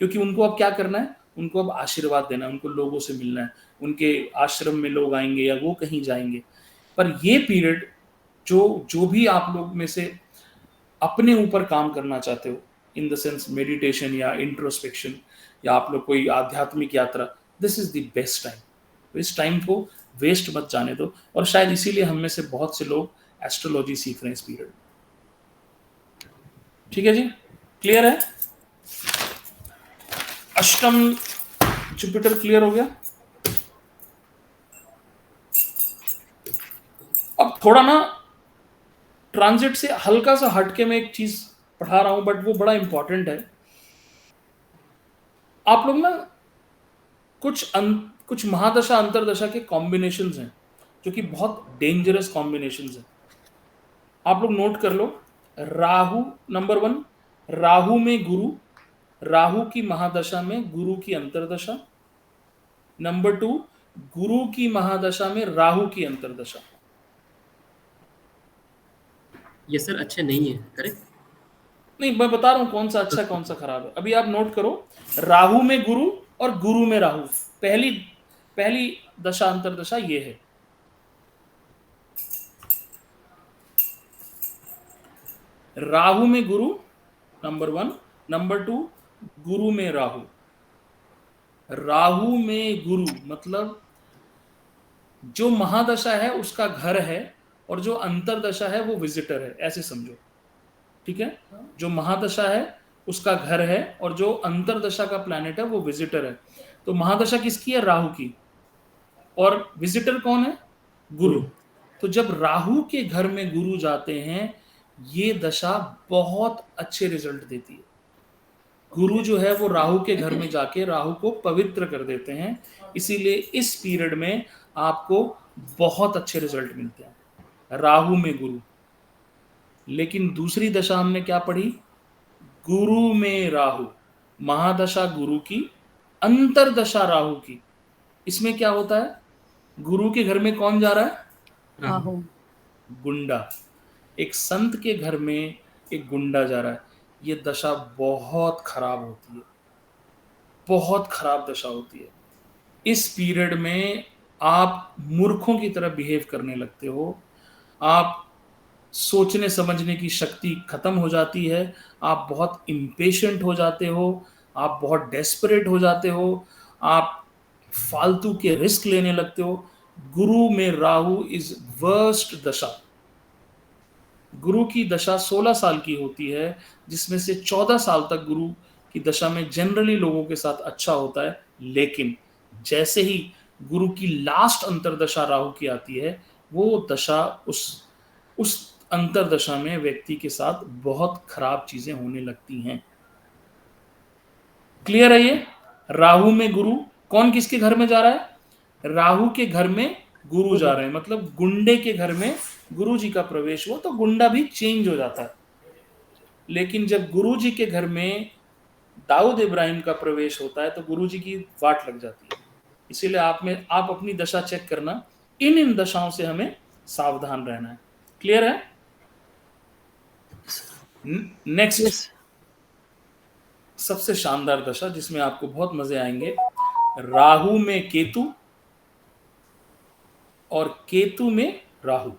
क्योंकि उनको अब क्या करना है? उनको अब आशीर्वाद देना है, उनको लोगों से मिलना है, उनके आश्रम में लोग आएंगे या वो कहीं जाएंगे। पर ये पीरियड जो भी आप लोग में से अपने ऊपर काम करना चाहते हो, इन द सेंस मेडिटेशन या इंट्रोस्पेक्शन, या आप लोग कोई आध्यात्मिक यात्रा, this is the best time. तो इस टाइम को वेस्ट मत जाने दो। और शायद इसीलिए हम में से बहुत से लोग एस्ट्रोलॉजी सीख रहे हैं इस पीरियड में। ठीक है जी, क्लियर है? अष्टम जुपिटर क्लियर हो गया। अब थोड़ा ना ट्रांजिट से हल्का सा हटके मैं एक चीज पढ़ा रहा हूं, बट वो बड़ा इंपॉर्टेंट है। आप लोग ना कुछ महादशा अंतरदशा के कॉम्बिनेशंस हैं जो कि बहुत डेंजरस कॉम्बिनेशंस हैं। आप लोग नोट कर लो। राहु नंबर 1, राहु में गुरु, राहु की महादशा में गुरु की अंतरदशा। नंबर 2, गुरु की महादशा में राहु की अंतर्दशा।
ये सर अच्छे नहीं है, करेक्ट?
नहीं, मैं बता रहा हूं कौन सा अच्छा कौन सा खराब है। अभी आप नोट करो, राहु में गुरु और गुरु में राहु, पहली दशा अंतर्दशा ये है। राहु में गुरु नंबर 1, नंबर 2 गुरु में राहु। राहु में गुरु मतलब जो महादशा है उसका घर है और जो अंतरदशा है वो विजिटर है, ऐसे समझो, ठीक है। जो महादशा है उसका घर है और जो अंतरदशा का प्लैनेट है वो विजिटर है। तो महादशा किसकी है? राहु की। और विजिटर कौन है? गुरु। तो जब राहु के घर में गुरु जाते हैं, ये दशा बहुत अच्छे रिजल्ट देती है। गुरु जो है वो राहु के घर में जाके राहु को पवित्र कर देते हैं, इसीलिए इस पीरियड में आपको बहुत अच्छे रिजल्ट मिलते हैं, राहु में गुरु। लेकिन दूसरी दशा हमने क्या पढ़ी? गुरु में राहु, महादशा गुरु की, अंतरदशा राहु की। इसमें क्या होता है? गुरु के घर में कौन जा रहा है?
राहु।
गुंडा। एक संत के घर में एक गुंडा जा रहा है। ये दशा बहुत खराब होती है, बहुत खराब दशा होती है। इस पीरियड में आप मूर्खों की तरह बिहेव करने लगते हो, आप सोचने समझने की शक्ति खत्म हो जाती है, आप बहुत इम्पेशेंट हो जाते हो, आप बहुत डेस्परेट हो जाते हो, आप फालतू के रिस्क लेने लगते हो। गुरु में राहु इज वर्स्ट दशा। गुरु की दशा 16 साल की होती है, जिसमें से 14 साल तक गुरु की दशा में जनरली लोगों के साथ अच्छा होता है। लेकिन जैसे ही गुरु की लास्ट अंतरदशा राहु की आती है, वो दशा उस अंतरदशा में व्यक्ति के साथ बहुत खराब चीजें होने लगती हैं। क्लियर है ये? राहु में गुरु, कौन किसके घर में जा रहा है? राहु के घर में गुरु जा रहे हैं, मतलब गुंडे के घर में गुरु जी का प्रवेश हुआ तो गुंडा भी चेंज हो जाता है। लेकिन जब गुरु जी के घर में दाऊद इब्राहिम का प्रवेश होता है तो गुरु जी की वाट लग जाती है। इसीलिए आप अपनी दशा चेक करना, इन दशाओं से हमें सावधान रहना है। क्लियर है? नेक्स्ट सबसे शानदार दशा जिसमें आपको बहुत मजे आएंगे, राहु में केतु और केतु में राहु।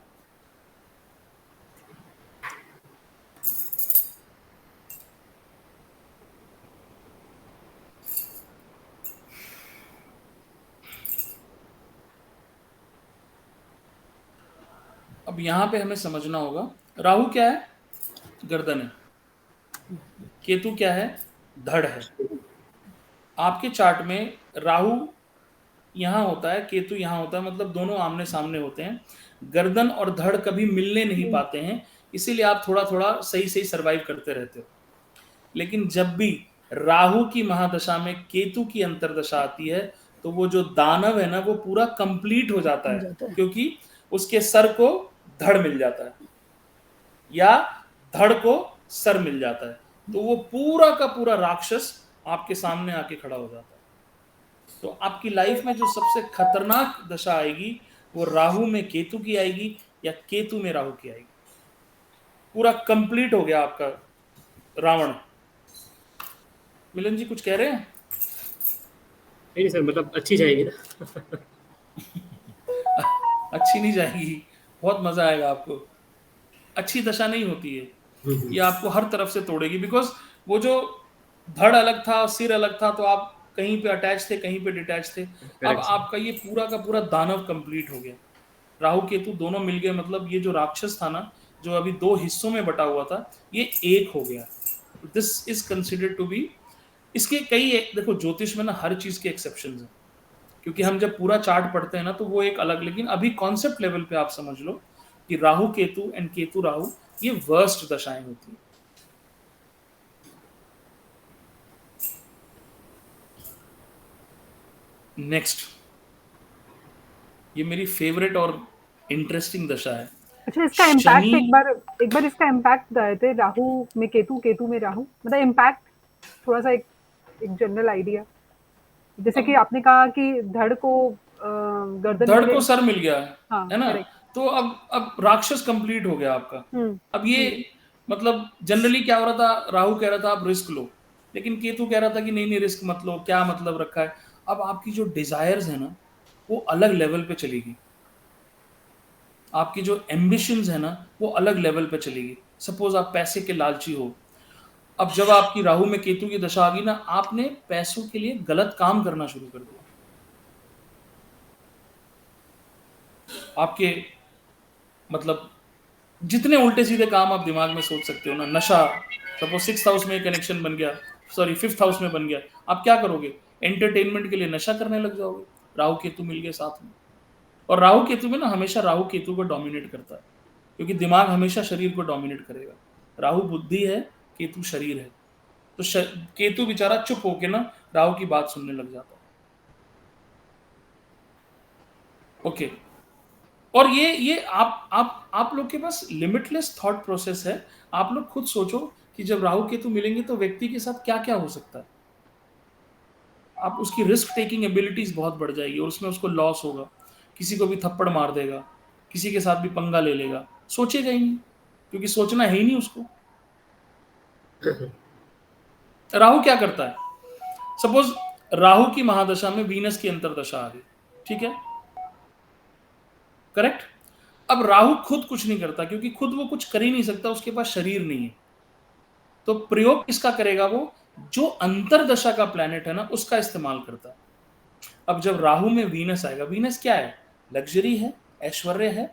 अब यहां पे हमें समझना होगा, राहु क्या है? गर्दन है। केतु क्या है? धड़ है। आपके चार्ट में राहु यहां होता है, केतु यहां होता है, मतलब दोनों आमने सामने होते हैं। गर्दन और धड़ कभी मिलने नहीं पाते हैं, इसीलिए आप थोड़ा थोड़ा सही सही सर्वाइव करते रहते हो। लेकिन जब भी राहु की महादशा में केतु की अंतरदशा आती है तो वो जो दानव है ना वो पूरा कंप्लीट हो जाता है, क्योंकि उसके सर को धड़ मिल जाता है या धड़ को सर मिल जाता है, तो वो पूरा का पूरा राक्षस आपके सामने आके खड़ा हो जाता है। तो आपकी लाइफ में जो सबसे खतरनाक दशा आएगी वो राहु में केतु की आएगी या केतु में राहु की आएगी। पूरा कंप्लीट हो गया आपका रावण। मिलन जी कुछ कह रहे हैं?
नहीं सर, मतलब अच्छी जाएगी ना।
अच्छी नहीं जाएगी, बहुत मजा आएगा आपको। अच्छी दशा नहीं होती है ये, आपको हर तरफ से तोड़ेगी। बिकॉज वो जो धड़ अलग था, सिर अलग था, तो आप कहीं पे अटैच थे, कहीं पे डिटैच थे। अब आपका ये पूरा का पूरा दानव कंप्लीट हो गया। राहु केतु दोनों मिल गए, मतलब ये जो राक्षस था ना, जो अभी दो हिस्सों में बटा हुआ था, ये एक हो गया। This is considered to be, इसके कई देखो ज्योतिष में ना हर चीज के एक्सेप्शन है, क्योंकि हम जब पूरा चार्ट पढ़ते हैं ना तो वो एक अलग, लेकिन अभी कॉन्सेप्ट लेवल पे आप समझ लो कि राहु केतु एंड केतु राहु ये वर्स्ट दशाएं होती हैं। नेक्स्ट, ये मेरी फेवरेट और इंटरेस्टिंग दशा है।
अच्छा, इसका इम्पैक्ट एक बार इसका इम्पैक्ट बताए थे, राहु में केतु, केतु में राहु, मतलब इम्पैक्ट थोड़ा सा एक जनरल आइडिया जैसे कि आपने कहा कि धड़ को गर्दन
धड़
मिले,
को सर मिल गया
हाँ
है ना,
करेक्ट।
तो अब राक्षस कंप्लीट हो गया आपका।
हम्म
अब ये मतलब जनरली क्या हो रहा था, राहु कह रहा था आप रिस्क लो, लेकिन केतु कह रहा था कि नहीं नहीं रिस्क मत लो, क्या मतलब रखा है। अब आपकी जो डिजायर्स है ना वो अलग लेवल पे चलेगी, आपकी जो एम्बिशंस है ना वो अलग लेवल पे चलेगी। सपोज आप पैसे के लालची हो, अब जब आपकी राहु में केतु की दशा आ गई ना, आपने पैसों के लिए गलत काम करना शुरू कर दिया। आपके मतलब जितने उल्टे सीधे काम आप दिमाग में सोच सकते हो ना, नशा, सपोज 6th हाउस में कनेक्शन बन गया, सॉरी 5th हाउस में बन गया, आप क्या करोगे, एंटरटेनमेंट के लिए नशा करने लग जाओगे। राहु केतु मिल गए साथ में, और राहु केतु में ना हमेशा राहु केतु को डोमिनेट करता है, क्योंकि दिमाग हमेशा शरीर को डोमिनेट करेगा। राहु बुद्धि है, केतु शरीर है, तो केतु बेचारा चुप होके ना राहु की बात सुनने लग जाता है। ओके, और ये आप लोग के पास लिमिटलेस थॉट प्रोसेस है। आप लोग खुद सोचो कि जब राहु केतु मिलेंगे तो व्यक्ति के साथ क्या क्या हो सकता है। आप उसकी रिस्क टेकिंग एबिलिटीज बहुत बढ़ जाएगी, और उसमें उसको लॉस होगा, किसी को भी थप्पड़ मार देगा, किसी के साथ भी पंगा ले लेगा, सोचेगा ही नहीं, क्योंकि सोचना है ही नहीं उसको। राहु क्या करता है, सपोज राहु की महादशा में वीनस की अंतरदशा आ गई, ठीक है, करेक्ट। अब राहु खुद कुछ नहीं करता, क्योंकि खुद वो कुछ कर ही नहीं सकता, उसके पास शरीर नहीं है। तो प्रयोग किसका करेगा, वो जो अंतरदशा का प्लैनेट है ना उसका इस्तेमाल करता है। अब जब राहु में वीनस आएगा, वीनस क्या है, लग्जरी है, ऐश्वर्य है,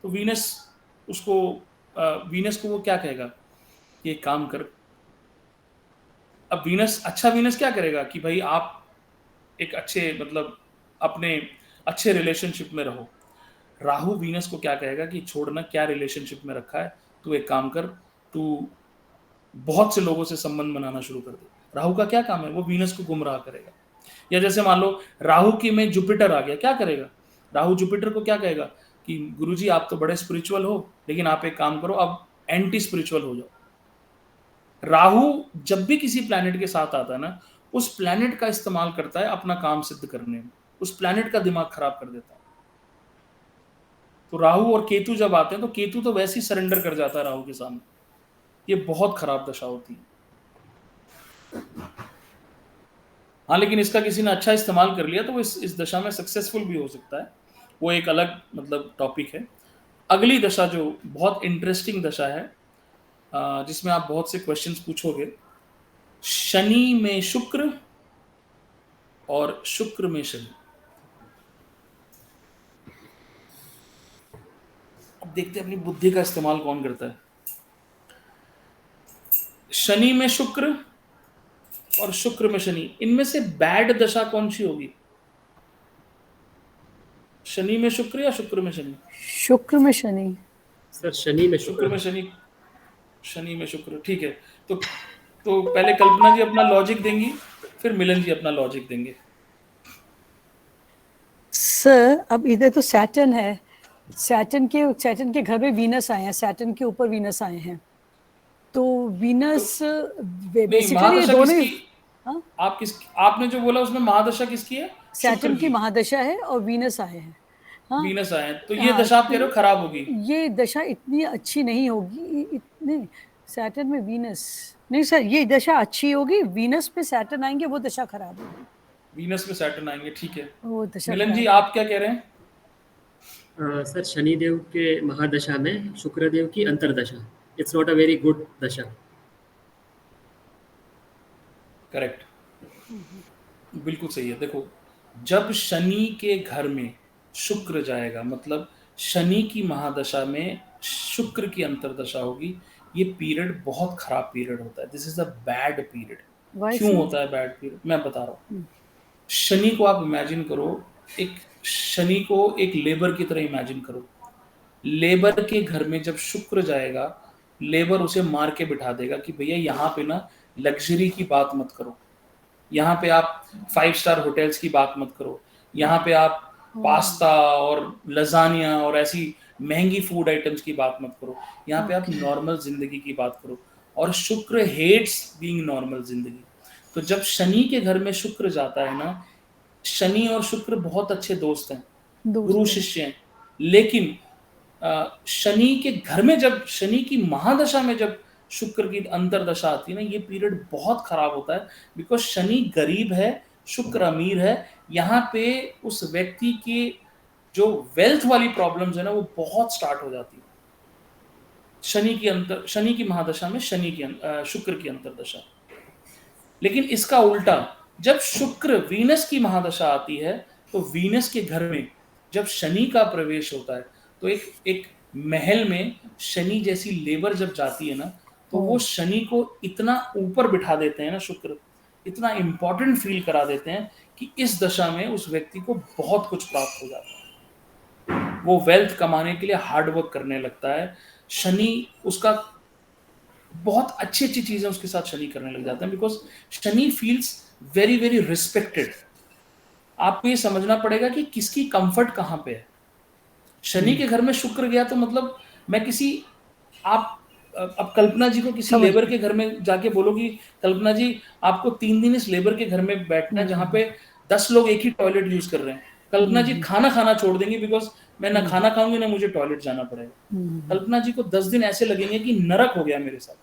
तो वीनस उसको वीनस को वो क्या कहेगा, ये काम कर। अब वीनस, अच्छा वीनस क्या करेगा कि भाई आप एक अच्छे मतलब अपने अच्छे रिलेशनशिप में रहो। राहु वीनस को क्या कहेगा कि छोड़ना, क्या रिलेशनशिप में रखा है, तू एक काम कर, तू बहुत से लोगों से संबंध बनाना शुरू कर दे। राहु का क्या काम है, वो वीनस को गुमराह करेगा। या जैसे मान लो राहु की में जुपिटर आ गया, क्या करेगा, राहु जुपिटर को क्या कहेगा कि गुरुजी आप तो बड़े स्पिरिचुअल हो, लेकिन आप एक काम करो, अब एंटी स्पिरिचुअल हो जाओ। राहु जब भी किसी प्लैनेट के साथ आता है ना, उस प्लैनेट का इस्तेमाल करता है अपना काम सिद्ध करने में, उस प्लैनेट का दिमाग खराब कर देता है। तो राहु और केतु जब आते हैं तो केतु तो वैसे ही सरेंडर कर जाता है राहु के सामने। ये बहुत खराब दशा होती है। हाँ, लेकिन इसका किसी ने अच्छा इस्तेमाल कर लिया तो वो इस दशा में सक्सेसफुल भी हो सकता है, वो एक अलग मतलब टॉपिक है। अगली दशा जो बहुत इंटरेस्टिंग दशा है, जिसमें आप बहुत से क्वेश्चंस पूछोगे, शनि में शुक्र और शुक्र में शनि। अब देखते हैं अपनी बुद्धि का इस्तेमाल कौन करता है। शनि में शुक्र और शुक्र में शनि, इनमें से बैड दशा कौन सी होगी, शनि में शुक्र या शुक्र में शनि?
शुक्र में शनि।
सर शनि में
शुक्र में शनि, शनि में शुक्र, ठीक है। तो पहले कल्पना जी अपना लॉजिक देंगी, फिर मिलन जी अपना लॉजिक देंगे।
सर अब इधर तो सैटर्न है, सैटर्न के घर में वीनस आए हैं, सैटर्न के ऊपर वीनस आए हैं, तो वीनस
नहीं,
बेसिकली
महादशा
दोनों
किसकी,
हाँ?
आपने जो बोला उसमें महादशा किसकी है?
सैटर्न की महादशा है और वीनस आए हैं। हाँ,
वीनस आए हैं, तो ये
हाँ,
दशा आप कह रहे हो खराब होगी।
ये दशा इतनी अच्छी नहीं होगी, इतने सैटर्न में वीनस नहीं सर, ये दशा अच्छी होगी, वीनस पे सैटर्न आएंगे वो दशा खराब होगी।
वीनस में सैटर्न आएंगे, ठीक है।
वो दशा
मिलन जी
खराब
आप क्या कह रहे हैं?
सर शनिदेव के महादशा में शुक्रदेव की अंतरदशा, it's not a very good dasha.
Correct, बिल्कुल सही है। देखो, जब शनि के घर में शुक्र जाएगा, मतलब शनि की महादशा में शुक्र की अंतरदशा होगी, ये पीरियड बहुत खराब पीरियड होता है। This is a bad period.
Why
क्यों
so?
होता है बैड पीरियड, मैं बता रहा हूँ। शनि को आप इमेजिन करो, शनि को एक लेबर की तरह इमेजिन करो। लेबर के घर में जब शुक्र जाएगा, लेबर उसे मार के बिठा देगा कि भैया यहाँ पे ना लग्जरी की बात मत करो, यहाँ पे आप 5 स्टार होटल्स की बात मत करो, यहाँ पे आप पास्ता और लजानिया और ऐसी महंगी फूड आइटम्स की बात मत करो, यहाँ पे आप नॉर्मल जिंदगी की बात करो। और शुक्र हेट्स बीइंग नॉर्मल जिंदगी। तो जब शनि के घर में शुक्र जाता है ना, शनि और शुक्र बहुत अच्छे दोस्त हैं,
दोस्त
गुरु
हैं।
शिष्य हैं, लेकिन शनि के घर में जब शनि की महादशा में जब शुक्र की अंतरदशा आती है ना, ये पीरियड बहुत खराब होता है, बिकॉज शनि गरीब है, शुक्र अमीर है। यहाँ पे उस व्यक्ति की जो वेल्थ वाली प्रॉब्लम्स है ना, वो बहुत स्टार्ट हो जाती है शनि की महादशा में, शुक्र की अंतरदशा। लेकिन इसका उल्टा, जब शुक्र वीनस की महादशा आती है, तो वीनस के घर में जब शनि का प्रवेश होता है, तो एक महल में शनि जैसी लेबर जब जाती है ना, तो वो शनि को इतना ऊपर बिठा देते हैं ना, शुक्र इतना इंपॉर्टेंट फील करा देते हैं कि इस दशा में उस व्यक्ति को बहुत कुछ प्राप्त हो जाता है। वो वेल्थ कमाने के लिए हार्ड वर्क करने लगता है। शनि उसका बहुत अच्छी अच्छी चीजें उसके साथ शनि करने लग जाते हैं, because Shani feels very very respected. आपको ये समझना पड़ेगा कि किसकी कंफर्ट कहाँ पे है। शनि के घर में शुक्र गया तो मतलब मैं किसी आप अब कल्पना जी को किसी लेबर के घर में जाके बोलो कि कल्पना जी आपको 3 दिन इस लेबर के घर में बैठना है जहाँ पे 10 लोग एक ही टॉयलेट यूज कर रहे हैं। कल्पना जी खाना खाना छोड़ देंगी, बिकॉज मैं ना खाना खाऊंगी ना मुझे टॉयलेट जाना पड़ेगा। कल्पना जी को 10 दिन ऐसे लगेंगे कि नरक हो गया मेरे साथ।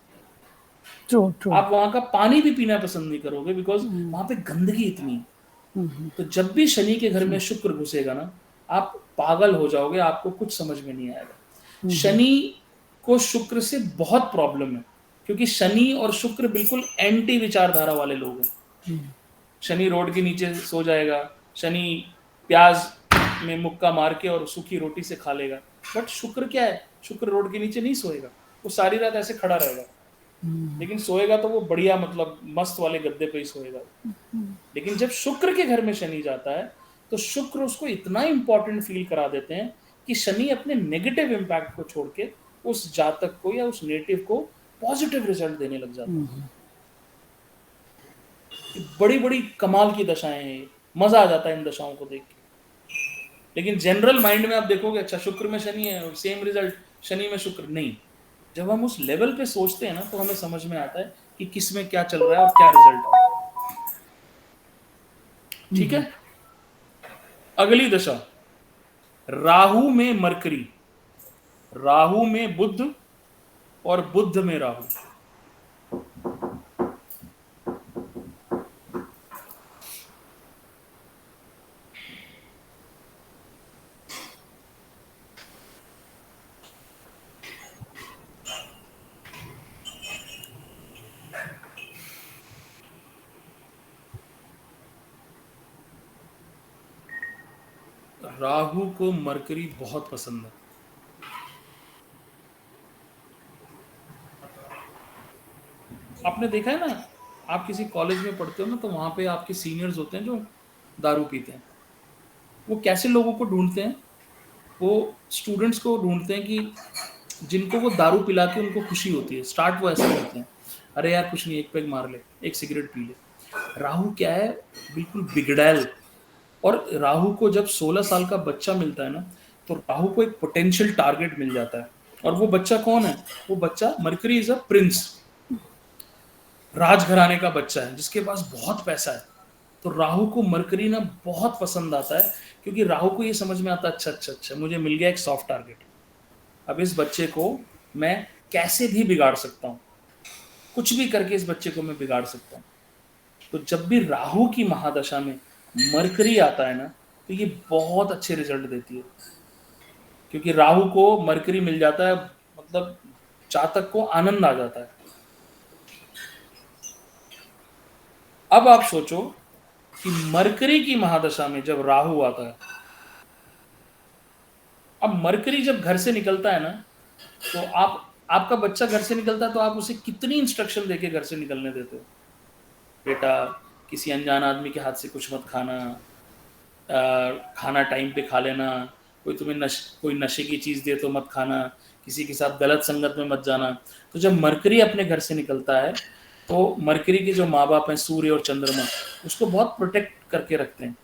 ट्रू।
आप वहां का पानी भी पीना पसंद नहीं करोगे, बिकॉज वहां पे गंदगी इतनी है। तो जब भी शनि के घर में शुक्र घुसेगा ना, आप पागल हो जाओगे, आपको कुछ समझ में नहीं आएगा। शनि को शुक्र से बहुत प्रॉब्लम है, क्योंकि शनि और शुक्र बिल्कुल एंटी विचारधारा वाले लोग हैं। शनि रोड के नीचे सो जाएगा, शनि प्याज में मुक्का मार के और सूखी रोटी से खा लेगा। बट शुक्र क्या है, शुक्र रोड के नीचे नहीं सोएगा, वो सारी रात ऐसे खड़ा रहेगा, लेकिन सोएगा तो वो बढ़िया मतलब मस्त वाले गद्दे पे ही सोएगा। लेकिन जब शुक्र के घर में शनि जाता है, तो शुक्र उसको इतना इंपॉर्टेंट फील करा देते हैं कि शनि अपने नेगेटिव इम्पैक्ट को छोड़ के उस जातक को या उस नेटिव को पॉजिटिव रिजल्ट देने लग जाता है। बड़ी बड़ी कमाल की दशाएं हैं, मजा आ जाता है इन दशाओं को देख के। लेकिन जनरल माइंड में आप देखोगे अच्छा शुक्र में शनि है, सेम रिजल्ट, शनि में शुक्र नहीं। जब हम उस लेवल पे सोचते हैं ना, तो हमें समझ में आता है कि किस में क्या चल रहा है और क्या रिजल्ट है। ठीक है, अगली दशा राहु में मरकरी, राहु में बुध और बुध में राहु। राहु को मरकरी बहुत पसंद है। आपने देखा है ना, आप किसी कॉलेज में पढ़ते हो ना, तो वहां पे आपके सीनियर्स होते हैं जो दारू पीते हैं। वो कैसे लोगों को ढूंढते हैं, वो स्टूडेंट्स को ढूंढते हैं कि जिनको वो दारू पिला के उनको खुशी होती है। स्टार्ट वो ऐसे करते हैं, अरे यार कुछ नहीं, एक पैग मार ले, एक सिगरेट पी ले। राहु क्या है, बिल्कुल बिगड़ैल। और राहु को जब 16 साल का बच्चा मिलता है ना, तो राहु को एक पोटेंशियल टारगेट मिल जाता है। और वो बच्चा कौन है, वो बच्चा मरकरी इज अ प्रिंस, राजघराने का बच्चा है जिसके पास बहुत पैसा है। तो राहु को मरकरी ना बहुत पसंद आता है, क्योंकि राहु को ये समझ में आता है अच्छा मुझे मिल गया एक सॉफ्ट टारगेट, अब इस बच्चे को मैं कैसे भी बिगाड़ सकता हूँ, कुछ भी करके इस बच्चे को मैं बिगाड़ सकता हूँ। तो जब भी राहु की महादशा में मरकरी आता है ना, तो ये बहुत अच्छे रिजल्ट देती है, क्योंकि राहु को मरकरी मिल जाता है, मतलब जातक को आनंद आ जाता है। अब आप सोचो कि मरकरी की महादशा में जब राहु आता है, अब मरकरी जब घर से निकलता है ना, तो आपका बच्चा घर से निकलता है तो आप उसे कितनी इंस्ट्रक्शन देके घर से निकलने देते हो, बेटा किसी अनजान आदमी के हाथ से कुछ मत खाना, खाना टाइम पे खा लेना, कोई तुम्हें कोई नशे की चीज़ दे तो मत खाना, किसी के साथ गलत संगत में मत जाना। तो जब मरकरी अपने घर से निकलता है, तो मरकरी के जो माँ बाप हैं सूर्य और चंद्रमा, उसको बहुत प्रोटेक्ट करके रखते हैं।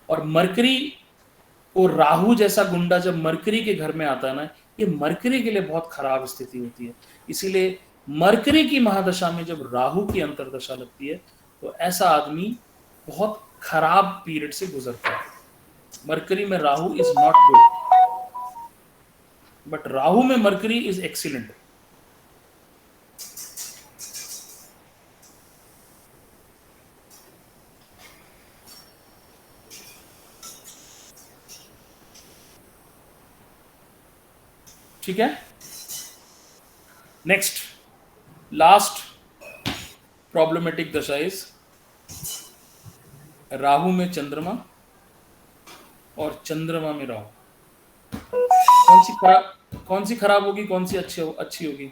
और मरकरी को राहु जैसा गुंडा जब मरकरी के घर में आता है ना, ये मरकरी के लिए बहुत खराब स्थिति होती है। इसीलिए मरकरी की महादशा में जब राहु की अंतरदशा लगती है, तो ऐसा आदमी बहुत खराब पीरियड से गुजरता है। मरकरी में Rahu is not good, but Rahu में मरकरी इज एक्सीलेंट। ठीक है, नेक्स्ट लास्ट प्रॉब्लमेटिक दशा इज राहु में चंद्रमा और चंद्रमा में राहु। कौन सी खराब होगी, कौन सी अच्छी होगी?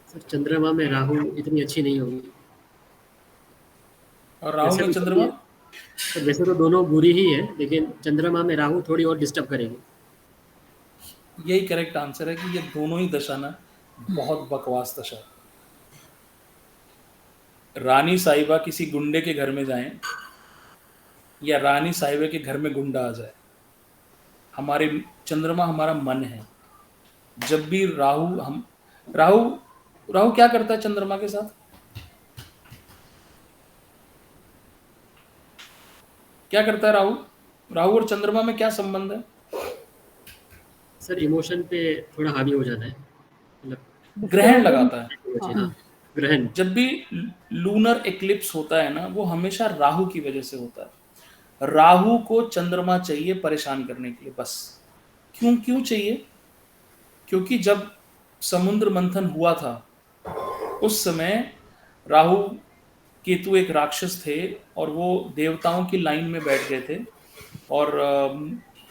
सर चंद्रमा में राहु इतनी अच्छी नहीं होगी।
और राहु में चंद्रमा?
तो वैसे तो दोनों बुरी ही है, लेकिन चंद्रमा में राहु थोड़ी और डिस्टर्ब करेगी।
यही करेक्ट आंसर है कि ये दोनों ही दशा ना बहुत बकवास दशा है। रानी साहिबा किसी गुंडे के घर में जाएं या रानी साहिबा के घर में गुंडा आ जाए, हमारे चंद्रमा हमारा मन है। जब भी राहु क्या करता है चंद्रमा के साथ? क्या करता है राहु और चंद्रमा में क्या संबंध है?
सर इमोशन पे थोड़ा हावी हो जाता है, मतलब
ग्रहण लगाता है।
हाँ, ग्रहण।
जब भी लूनर एक्लिप्स होता है ना, वो हमेशा राहु की वजह से होता है। राहु को चंद्रमा चाहिए परेशान करने के लिए, बस। क्यों चाहिए? क्योंकि जब समुद्र मंथन हुआ था उस समय राहु केतु एक राक्षस थे और वो देवताओं की लाइन में बैठ गए थे। और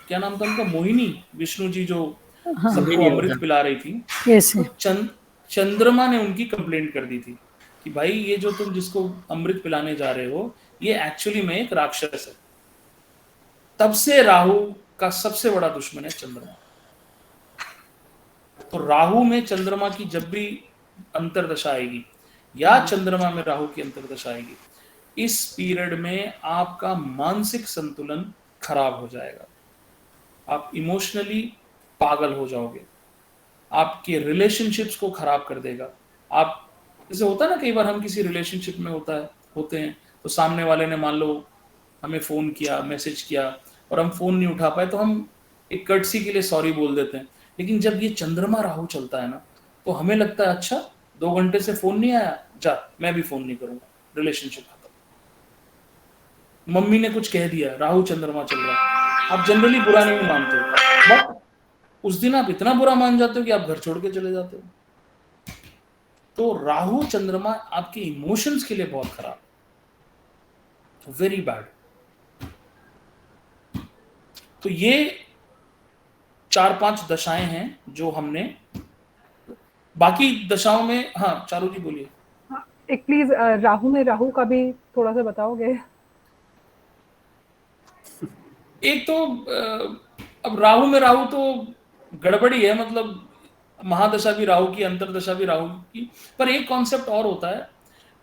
क्या नाम था उनका? मोहिनी, विष्णु जी जो सबको अमृत पिला रही थी। तो चंद्रमा ने उनकी कंप्लेंट कर दी थी कि भाई ये जो तुम जिसको अमृत पिलाने जा रहे हो ये एक्चुअली में एक राक्षस है। तब से राहु का सबसे बड़ा दुश्मन है चंद्रमा। तो राहु में चंद्रमा की जब भी अंतर्दशा आएगी या चंद्रमा में राहु की अंतर्दशा आएगी, इस पीरियड में आपका मानसिक संतुलन खराब हो जाएगा। आप इमोशनली पागल हो जाओगे, आपके रिलेशनशिप्स को खराब कर देगा। आप जैसे होता है ना, कई बार हम किसी रिलेशनशिप में होते हैं तो सामने वाले ने मान लो हमें फ़ोन किया, मैसेज किया और हम फ़ोन नहीं उठा पाए तो हम एक कर्टसी के लिए सॉरी बोल देते हैं। लेकिन जब ये चंद्रमा राहु चलता है ना, तो हमें लगता है अच्छा 2 घंटे से फ़ोन नहीं आया, जा मैं भी फ़ोन नहीं करूँगा, रिलेशनशिप खत्म। मम्मी ने कुछ कह दिया, राहु चंद्रमा चल रहा है, आप जनरली बुरा नहीं मानते हो, बट उस दिन आप इतना बुरा मान जाते हो कि आप घर छोड़ के चले जाते हो। तो राहु चंद्रमा आपके इमोशंस के लिए बहुत खराब, वेरी बैड। तो ये 4-5 दशाएं हैं जो हमने, बाकी दशाओं में, हाँ चारू जी बोलिए।
हाँ, एक प्लीज राहु में राहु का भी थोड़ा सा बताओगे?
एक तो अब राहु में राहु तो गड़बड़ी है, मतलब महादशा भी राहु की, अंतरदशा भी राहु की। पर एक कॉन्सेप्ट और होता है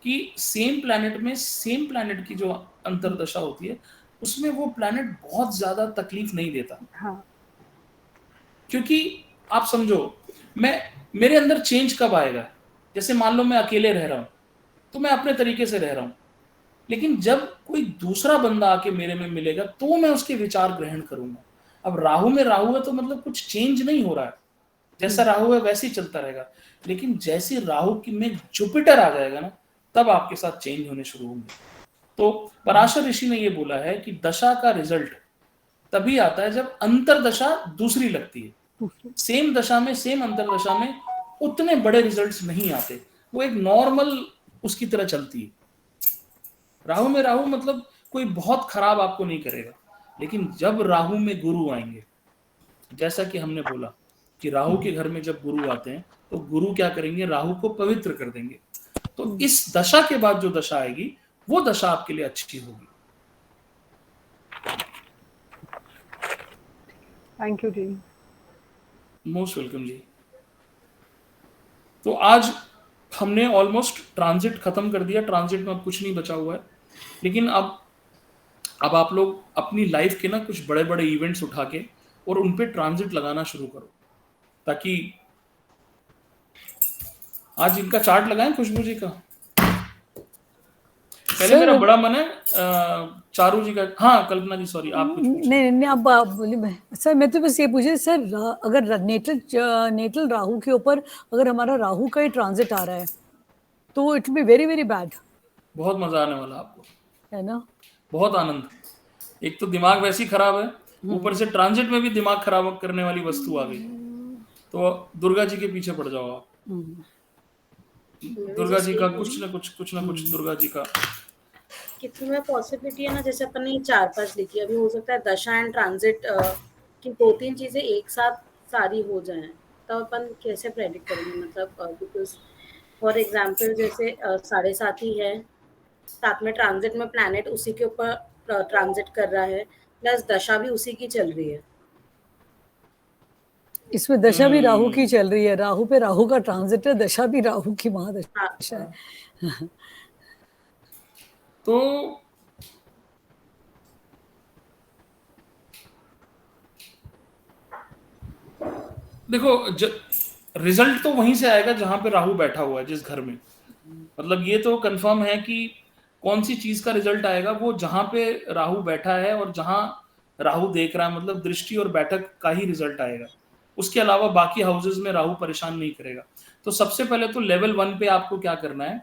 कि सेम प्लैनेट की जो अंतरदशा होती है उसमें वो प्लैनेट बहुत ज्यादा तकलीफ नहीं देता।
हाँ।
क्योंकि आप समझो, मेरे अंदर चेंज कब आएगा? जैसे मान लो मैं अकेले रह रहा हूं तो मैं अपने तरीके से रह रहा हूं, लेकिन जब कोई दूसरा बंदा आके मेरे में मिलेगा तो मैं उसके विचार ग्रहण करूंगा। अब राहु में राहु है तो मतलब कुछ चेंज नहीं हो रहा है, जैसा राहु है वैसे ही चलता रहेगा। लेकिन जैसे राहु की में जुपिटर आ जाएगा ना, तब आपके साथ चेंज होने शुरू होंगे। तो पराशर ऋषि ने ये बोला है कि दशा का रिजल्ट तभी आता है जब अंतरदशा दूसरी लगती है। सेम दशा में, सेम अंतरदशा में उतने बड़े रिजल्ट्स नहीं आते, वो एक नॉर्मल उसकी तरह चलती है। राहु में राहु मतलब कोई बहुत खराब आपको नहीं करेगा, लेकिन जब राहु में गुरु आएंगे, जैसा कि हमने बोला कि राहु के घर में जब गुरु आते हैं तो गुरु क्या करेंगे? राहु को पवित्र कर देंगे। तो इस दशा के बाद जो दशा आएगी वो दशा आपके लिए अच्छी होगी।
थैंक यू जी।
मोस्ट वेलकम जी। तो आज हमने ऑलमोस्ट ट्रांजिट खत्म कर दिया, ट्रांजिट में अब कुछ नहीं बचा हुआ है। लेकिन अब आप लोग अपनी लाइफ के ना कुछ बड़े बड़े इवेंट्स उठा के और उन पे ट्रांजिट लगाना शुरू करो, ताकि आज इनका चार्ट लगाएं खुशबू जी का। पहले
सर,
मेरा बड़ा मन है चारू जी का। हाँ कल्पना जी, सॉरी आप कुछ पूछ रहे
नहीं आप बोलिए। सर मैं तो बस ये पूछे सर, अगर नेटल राहु के ऊपर अगर हमारा राहु का ही ट्रांजिट आ रहा है तो it be very very bad,
बहुत मजा आने वाला आपको,
है ना?
बहुत आनंद। एक तो दिमाग वैसे ही खराब है, ऊपर से ट्रांजिट में भी दिमाग खराब करने वाली वस्तु आ गई, तो दुर्गा जी के पीछे पड़ जाओ आप। दुर्गा जी का कुछ ना कुछ दुर्गा जी का।
कितनी पॉसिबिलिटी है ना, जैसे अपन ने 4-5 लिखी, अभी हो सकता है दशा एंड ट्रांजिट की 2-3 चीजें एक साथ सारी हो जाएं, तब अपन कैसे प्रेडिक्ट करेंगे? मतलब बिकॉज फॉर एग्जांपल जैसे 7.5 ही है, साथ में ट्रांजिट में प्लैनेट उसी के ऊपर ट्रांजिट कर रहा है, प्लस दशा भी उसी की चल रही है।
इसमें दशा भी राहु की चल रही है, राहु पे राहु का ट्रांजिट है, दशा भी राहु की महादशा है।
तो देखो रिजल्ट तो वहीं से आएगा जहां पे राहु बैठा हुआ है, जिस घर में। मतलब ये तो कंफर्म है कि कौन सी चीज का रिजल्ट आएगा, वो जहां पे राहु बैठा है और जहां राहु देख रहा है, मतलब दृष्टि और बैठक का ही रिजल्ट आएगा। उसके अलावा बाकी हाउसेज में राहु परेशान नहीं करेगा। तो सबसे पहले तो लेवल 1 पे आपको क्या करना है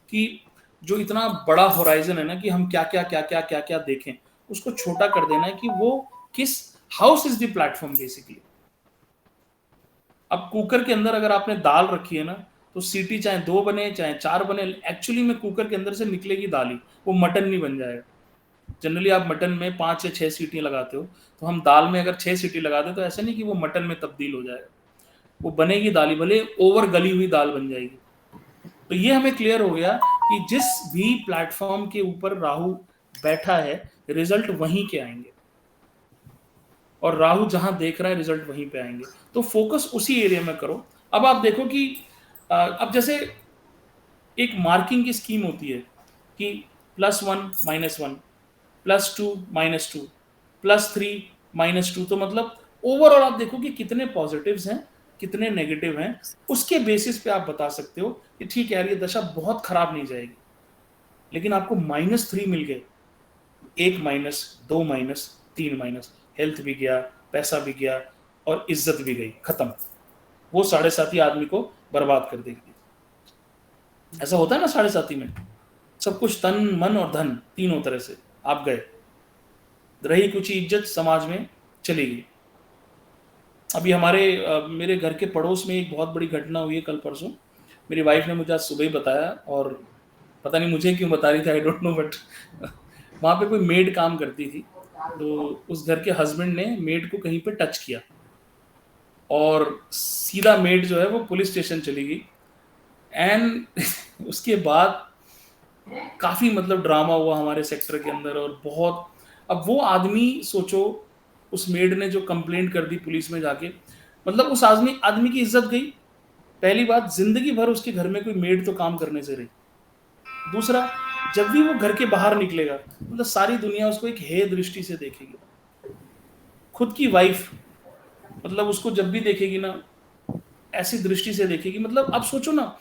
कि जो इतना बड़ा होराइजन है ना कि हम क्या क्या देखें, उसको छोटा कर देना है कि वो किस house is the platform basically. अब कुकर के अंदर अगर आपने दाल रखी है ना, तो सीटी चाहे 2 बने चाहे 4 बने, एक्चुअली में कुकर के अंदर से निकलेगी दाल ही, वो मटन नहीं बन जाएगा। जनरली आप मटन में 5 या 6 सीटी लगाते हो, तो हम दाल में अगर 6 सीटी लगा दें तो ऐसा नहीं कि वो मटन में तब्दील हो जाएगा, वो बनेगी दाल ही, भले ओवर गली हुई दाल बन जाएगी। तो ये हमें क्लियर हो गया कि जिस भी प्लेटफॉर्म के ऊपर राहु बैठा है, रिजल्ट वहीं के आएंगे, और राहु जहां देख रहा है रिजल्ट वहीं पे आएंगे। तो फोकस उसी एरिया में करो। अब आप देखो कि अब जैसे एक मार्किंग की स्कीम होती है कि +1 -1, +2 -2, +3 -2, तो मतलब ओवरऑल आप देखो कि कितने पॉजिटिव्स हैं कितने नेगेटिव हैं, उसके बेसिस पे आप बता सकते हो कि ठीक है यार ये दशा बहुत खराब नहीं जाएगी। लेकिन आपको -3 मिल गए, 1 माइनस, 2 माइनस, 3 माइनस, हेल्थ भी गया, पैसा भी गया और इज्जत भी गई, खत्म। वो 7.5 आदमी को बर्बाद कर देगी। ऐसा होता है ना 7.5 में, सब कुछ तन मन और धन तीनों तरह से आप गए, रही कुछ इज्जत समाज में चली गई। अभी मेरे घर के पड़ोस में एक बहुत बड़ी घटना हुई है कल परसों। मेरी वाइफ ने मुझे आज सुबह ही बताया, और पता नहीं मुझे क्यों बता रही थी, आई डोंट नो, बट वहाँ पे कोई मेड काम करती थी, तो उस घर के हस्बैंड ने मेड को कहीं पे टच किया और सीधा मेड जो है वो पुलिस स्टेशन चली गई। एंड उसके बाद काफ़ी मतलब ड्रामा हुआ हमारे सेक्टर के अंदर, और बहुत। अब वो आदमी सोचो, उस मेड ने जो कंप्लेंट कर दी पुलिस में जाके, मतलब उस आदमी की इज्जत गई। पहली बात, जिंदगी भर उसके घर में कोई मेड तो काम करने से रही। दूसरा, जब भी वो घर के बाहर निकलेगा, मतलब सारी दुनिया उसको एक हे दृष्टि से देखेगी। खुद की वाइफ मतलब उसको जब भी देखेगी ना, ऐसी दृष्टि से देखेगी। मतलब आप सोचो ना,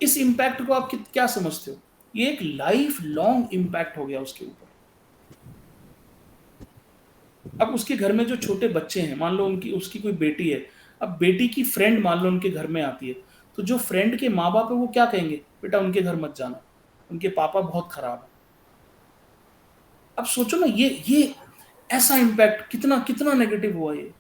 इस इम्पैक्ट को आप क्या समझते हो? ये एक लाइफ लॉन्ग इम्पैक्ट हो गया उसके ऊपर। अब उसके घर में जो छोटे बच्चे हैं, मान लो उसकी कोई बेटी है, अब बेटी की फ्रेंड मान लो उनके घर में आती है, तो जो फ्रेंड के माँ बाप है वो क्या कहेंगे? बेटा उनके घर मत जाना, उनके पापा बहुत खराब है। अब सोचो ना, ये ऐसा इम्पैक्ट कितना कितना नेगेटिव हुआ ये।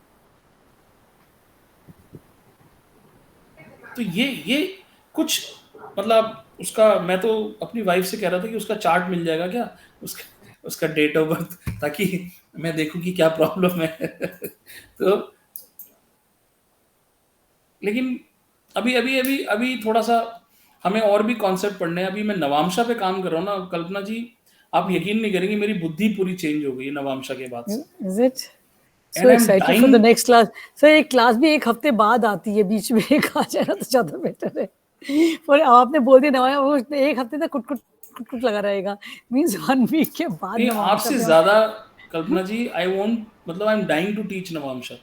तो ये कुछ मतलब उसका, मैं तो अपनी वाइफ से कह रहा था कि उसका चार्ट मिल जाएगा क्या, उसका डेट ऑफ बर्थ, ताकि मैं देखूं कि क्या प्रॉब्लम है। तो लेकिन अभी थोड़ा सा हमें और भी कॉन्सेप्ट पढ़ने हैं। अभी मैं नवांशा पे काम कर रहा हूँ ना कल्पना जी, आप यकीन नहीं करेंगे, मेरी बुद्धि पूरी चेंज हो गई नवांशा के बाद से।
Is it? So excited for the next class. Sir एक क्लास भी एक हफ्ते बाद आती है, बीच में एक आ जाए ना तो ज्यादा बेटर है। पर आपने बोल दिया नवाया, वो एक हफ्ते तक कुट लगा रहेगा, मींस 1 वीक के बाद
नहीं,
नवांशा
आपसे
पे
ज्यादा Kalpana ji, I am dying to teach navamsha.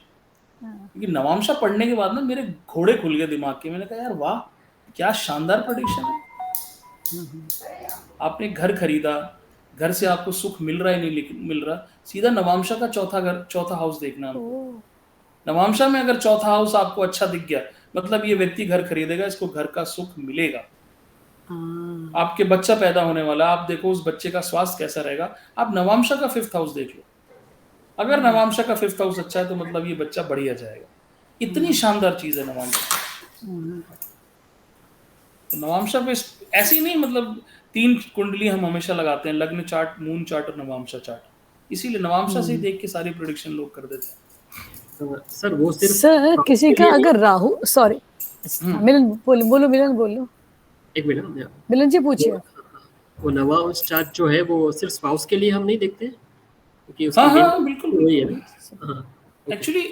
क्योंकि नवांशा पढ़ने के बाद ना मेरे घोड़े खुल गए दिमाग के। मैंने कहा यार वाह, क्या शानदार प्रेडिक्शन है। आपने घर खरीदा, घर से आपको सुख मिल रहा है नहीं मिल रहा, सीधा नवांशा का चौथा हाउस देखना हमको। नवांशा में अगर चौथा हाउस आपको अच्छा दिख गया, मतलब ये व्यक्ति घर खरीदेगा, इसको घर का सुख मिलेगा। आपके बच्चा पैदा होने वाला, आप देखो उस बच्चे का स्वास्थ्य कैसा रहेगा, आप नवांशा का 5th हाउस देख लो। अगर नवांशा का 5th हाउस अच्छा है तो मतलब ये बच्चा बढ़िया जाएगा। इतनी शानदार चीज है नवांशा। तो नवांशा पे ऐसी नहीं, मतलब 3 कुंडली हम हमेशा लगाते हैं, लग्न चार्ट, मून चार्ट और नवांशा चार्ट, इसीलिए नवांशा से ही देख के सारी प्रेडिक्शन लोग कर देते हैं।
सर वो सिर्फ
सर किसी का अगर राहु, सॉरी मिलन बोलो मिलन बोलो।
एक मिनट,
मिलन जी पूछिए।
वो नवांश चार्ट जो है वो सिर्फ स्पाउस के लिए हम नहीं देखते हैं, क्योंकि
हाँ बिल्कुल
वही है ना।
एक्चुअली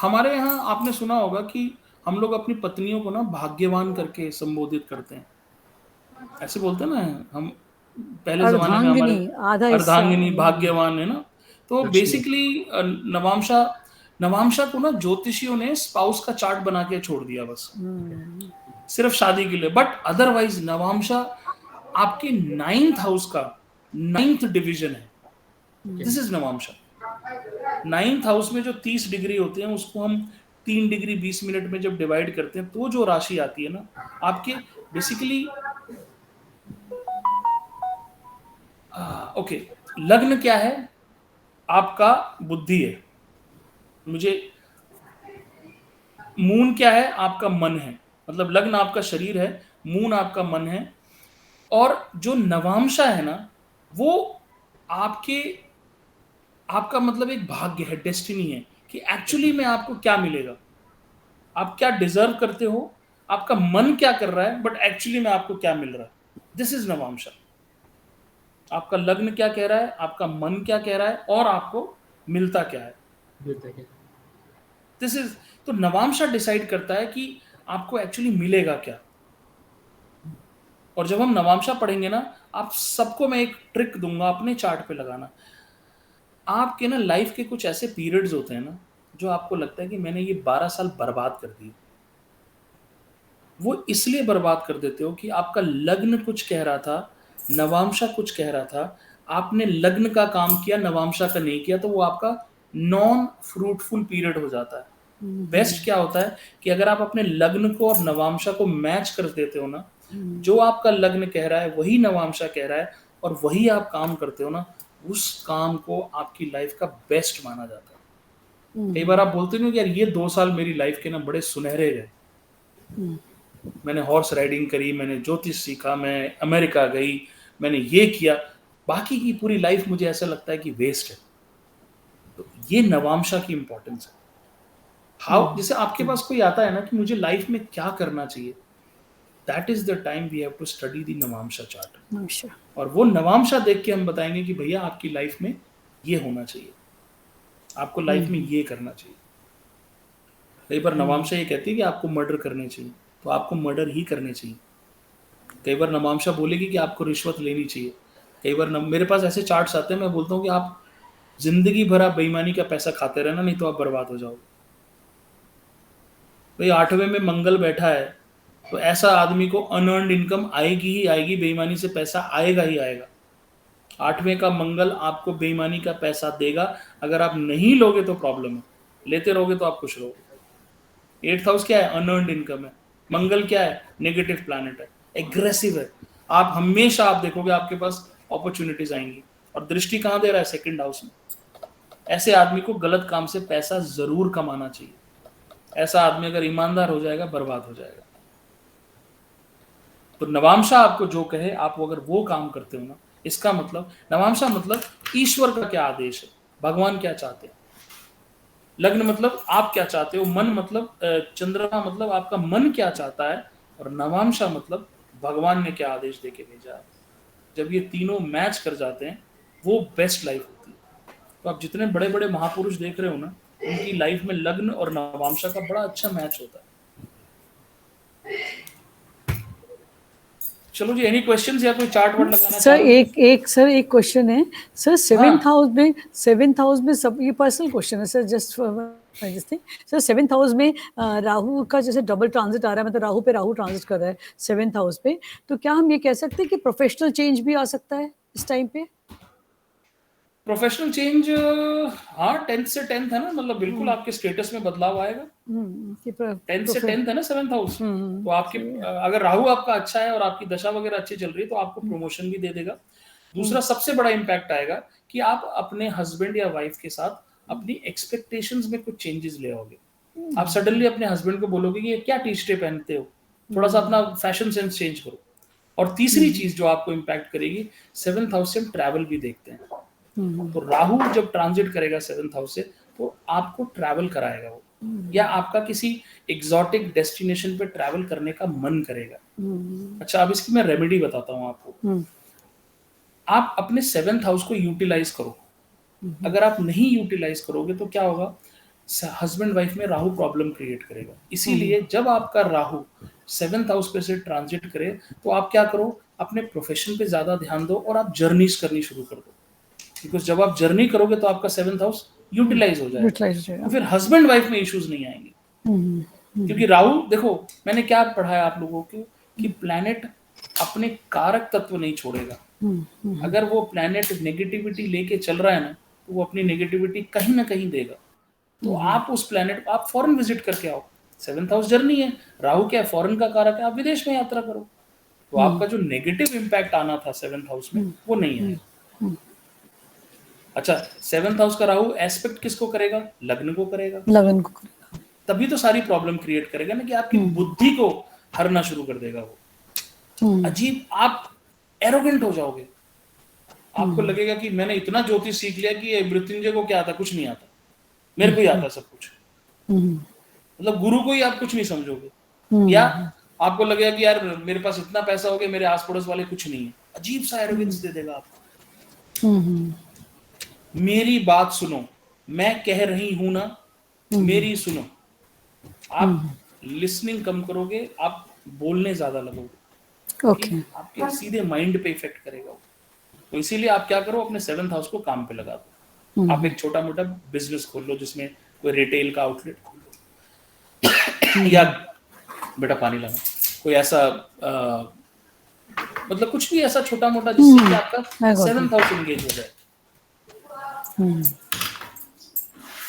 हमारे यहाँ आपने सुना होगा कि हम लोग अपनी पत्नियों को ना भाग्यवान करके संबोधित करते हैं, ऐसे बोलते हैं ना हम, पहले जमाने में हमारे अर्धांगिनी भाग्यवान है ना। तो बेसिकली नवांशा को ना ज्योतिषियों ने स्पाउस का चार्ट बना के छोड़ दिया बस, सिर्फ शादी के लिए। बट अदरवाइज नवांशा आपके 9th हाउस का 9th डिवीजन है। This is नवांशा। 9th हाउस में जो 30 डिग्री होते हैं उसको हम 3 डिग्री 20 मिनट में जब डिवाइड करते हैं तो जो राशि आती है ना आपके, बेसिकली ओके, लग्न क्या है आपका, बुद्धि है। मुझे मून क्या है, आपका मन है। मतलब लग्न आपका शरीर है, मून आपका मन है, और जो नवांशा है ना वो आपका मतलब एक भाग्य है, डेस्टिनी है कि एक्चुअली में आपको क्या मिलेगा, आप क्या डिजर्व करते हो, आपका मन क्या कर रहा है, बट एक्चुअली में आपको क्या मिल रहा है। This is navamsha. आपका लग्न क्या कह रहा है, आपका मन क्या कह रहा है, और आपको मिलता क्या है। दिस इज, तो नवांशा डिसाइड करता है कि आपको एक्चुअली मिलेगा क्या। और जब हम नवांशा पढ़ेंगे ना, आप सबको मैं एक ट्रिक दूंगा अपने चार्ट पे लगाना। आपके ना लाइफ के कुछ ऐसे पीरियड्स होते हैं ना जो आपको लगता है कि मैंने ये 12 साल बर्बाद कर दिए। वो इसलिए बर्बाद कर देते हो कि आपका लग्न कुछ कह रहा था, नवांशा कुछ कह रहा था, आपने लग्न का काम किया, नवांशा का नहीं किया, तो वो आपका नॉन फ्रूटफुल पीरियड हो जाता है। बेस्ट क्या होता है कि अगर आप अपने लग्न को और नवांशा को मैच कर देते हो ना, जो आपका लग्न कह रहा है वही नवांशा कह रहा है और वही आप काम करते हो ना, उस काम को आपकी लाइफ का बेस्ट माना जाता है। कई बार आप बोलते नहीं हो कि यार ये 2 साल मेरी लाइफ के ना बड़े सुनहरे गए, मैंने हॉर्स राइडिंग करी, मैंने ज्योतिष सीखा, मैं अमेरिका गई, मैंने ये किया, बाकी की पूरी लाइफ मुझे ऐसा लगता है कि वेस्ट है। तो ये नवांशा की इंपॉर्टेंस है। हाउ, जैसे आपके पास कोई आता है ना कि मुझे लाइफ में क्या करना चाहिए, that is the time we have to study the navamsha chart. और वो नवांशा देख के हम बताएंगे कि भैया आपकी लाइफ में ये होना चाहिए, आपको लाइफ में ये करना चाहिए। कई बार नवांशा ये कहती है कि आपको मर्डर करने चाहिए, तो आपको मर्डर ही करने चाहिए। कई बार नवांशा बोलेगी कि आपको रिश्वत लेनी चाहिए। कई बार मेरे पास ऐसे चार्ट्स आते हैं, मैं बोलता हूँ कि आप जिंदगी भर आप बेईमानी का पैसा खाते रहना, नहीं तो आप बर्बाद हो जाओगे। भाई 8वें में मंगल बैठा है तो ऐसा आदमी को अनअर्न्ड इनकम आएगी ही आएगी, बेईमानी से पैसा आएगा ही आएगा। 8वें का मंगल आपको बेईमानी का पैसा देगा। अगर आप नहीं लोगे तो प्रॉब्लम है, लेते रहोगे तो आप खुश रहोगे। 8th हाउस क्या है, अनअर्न्ड इनकम है। मंगल क्या है, नेगेटिव प्लैनेट है, एग्रेसिव है। आप हमेशा आप देखोगे आपके पास अपॉर्चुनिटीज आएंगी। और दृष्टि कहाँ दे रहा है, 2nd हाउस में। ऐसे आदमी को गलत काम से पैसा जरूर कमाना चाहिए। ऐसा आदमी अगर ईमानदार हो जाएगा, बर्बाद हो जाएगा। तो नवांशा आपको जो कहे आप अगर वो काम करते हो ना, इसका मतलब नवांशा मतलब ईश्वर का क्या आदेश है, भगवान क्या चाहते हैं। लग्न मतलब आप क्या चाहते हो, मन मतलब चंद्रमा मतलब आपका मन क्या चाहता है, और नवांशा मतलब भगवान ने क्या आदेश देके भेजा है। जब ये तीनों मैच कर जाते हैं वो बेस्ट लाइफ होती है। तो आप जितने बड़े बड़े महापुरुष देख रहे हो ना, उनकी लाइफ में लग्न और नवांशा का बड़ा अच्छा मैच होता है। चलो जी, एनी क्वेश्चंस या कोई चार्ट वर्ट लगाना
सर? एक क्वेश्चन है सर, 7th हाउस में सब, ये पर्सनल क्वेश्चन है sir, just this thing. Sir 7th house में राहु का जैसे डबल ट्रांजिट आ रहा है, मतलब राहु पे राहु ट्रांजिट कर रहा है 7th हाउस पे, तो क्या हम ये कह सकते हैं कि प्रोफेशनल चेंज भी आ सकता है इस टाइम पे?
प्रोफेशनल चेंज, हाँ 10th से 10th है ना, मतलब बिल्कुल आपके स्टेटस में बदलाव आएगा। 10th से 10th है ना 7th हाउस, तो आपके अगर राहु आपका अच्छा है और आपकी दशा वगैरह अच्छी चल रही है तो आपको प्रमोशन भी दे देगा। दूसरा सबसे बड़ा इम्पैक्ट आएगा कि आप अपने हस्बैंड या वाइफ के साथ अपनी एक्सपेक्टेशंस में कुछ चेंजेस ले आओगे। आप सडनली अपने हस्बैंड को बोलोगे कि ये क्या टी शर्टें पहनते हो, थोड़ा सा अपना फैशन सेंस चेंज करो। और तीसरी चीज जो आपको इम्पैक्ट करेगी, 7th हाउस से हम ट्रैवल भी देखते हैं, तो राहु जब ट्रांजिट करेगा 7th हाउस से तो आपको ट्रैवल कराएगा वो, या आपका किसी एग्जॉटिक डेस्टिनेशन पे ट्रैवल करने का मन करेगा। अच्छा, अब इसकी मैं रेमेडी बताता हूँ आपको। आप अपने 7th हाउस को यूटिलाइज करो। अगर आप नहीं यूटिलाइज करोगे तो क्या होगा, हस्बैंड वाइफ में राहु प्रॉब्लम क्रिएट करेगा। इसीलिए जब आपका राहु 7th हाउस पे से ट्रांजिट करे तो आप क्या करो, अपने प्रोफेशन पे ज्यादा ध्यान दो और आप जर्नीज करनी शुरू कर दो। बिकॉज जब आप जर्नी करोगे तो आपका 7th हाउस यूटिलाइज हो जाएगा, तो फिर हस्बैंड वाइफ में इश्यूज नहीं आएंगे। क्योंकि राहु, देखो मैंने क्या पढ़ाया आप लोगों को कि प्लैनेट अपने कारक तत्व नहीं छोड़ेगा। अगर वो प्लैनेट नेगेटिविटी लेके चल रहा है ना, तो वो अपनी नेगेटिविटी कहीं ना कहीं देगा। तो आप उस प्लैनेट, आप फॉरेन विजिट करके आओ। 7th हाउस जर्नी है, राहु क्या है, फॉरेन का कारक है, आप विदेश में यात्रा करो, तो आपका जो नेगेटिव इम्पैक्ट आना था 7th हाउस में वो नहीं आएगा। अच्छा, 7th हाउस का राहु एस्पेक्ट किसको करेगा, लग्न को करेगा।
लगन को करेगा,
तभी तो सारी प्रॉब्लम क्रिएट करेगा ना, कि आपकी बुद्धि को हरना शुरू कर देगा वो। अजीब, आप एरोगेंट हो जाओगे। आपको लगेगा कि मैंने इतना ज्योतिष सीख लिया कि ये मृत्युंजय को क्या आता, कुछ नहीं आता, मेरे को ही आता सब कुछ। मतलब गुरु को ही आप कुछ नहीं समझोगे। या आपको लगेगा कि यार मेरे पास इतना पैसा हो गया, मेरे आस पड़ोस वाले कुछ नहीं है। अजीब सा एरोगेंस दे देगा आपको। मेरी बात सुनो, मैं कह रही हूं ना, मेरी सुनो। आप लिसनिंग कम करोगे, आप बोलने ज्यादा लगोगे।
ओके।
आपके सीधे माइंड पे इफेक्ट करेगा वो। तो इसीलिए आप क्या करो, अपने 7th हाउस को काम पे लगा दो। आप एक छोटा मोटा बिजनेस खोल लो, जिसमें कोई रिटेल का आउटलेट खोल लो, या बेटा पानी लाना, कोई ऐसा मतलब कुछ भी ऐसा छोटा मोटा जिससे कि आपका 7th हाउस एंगेज हो जाए।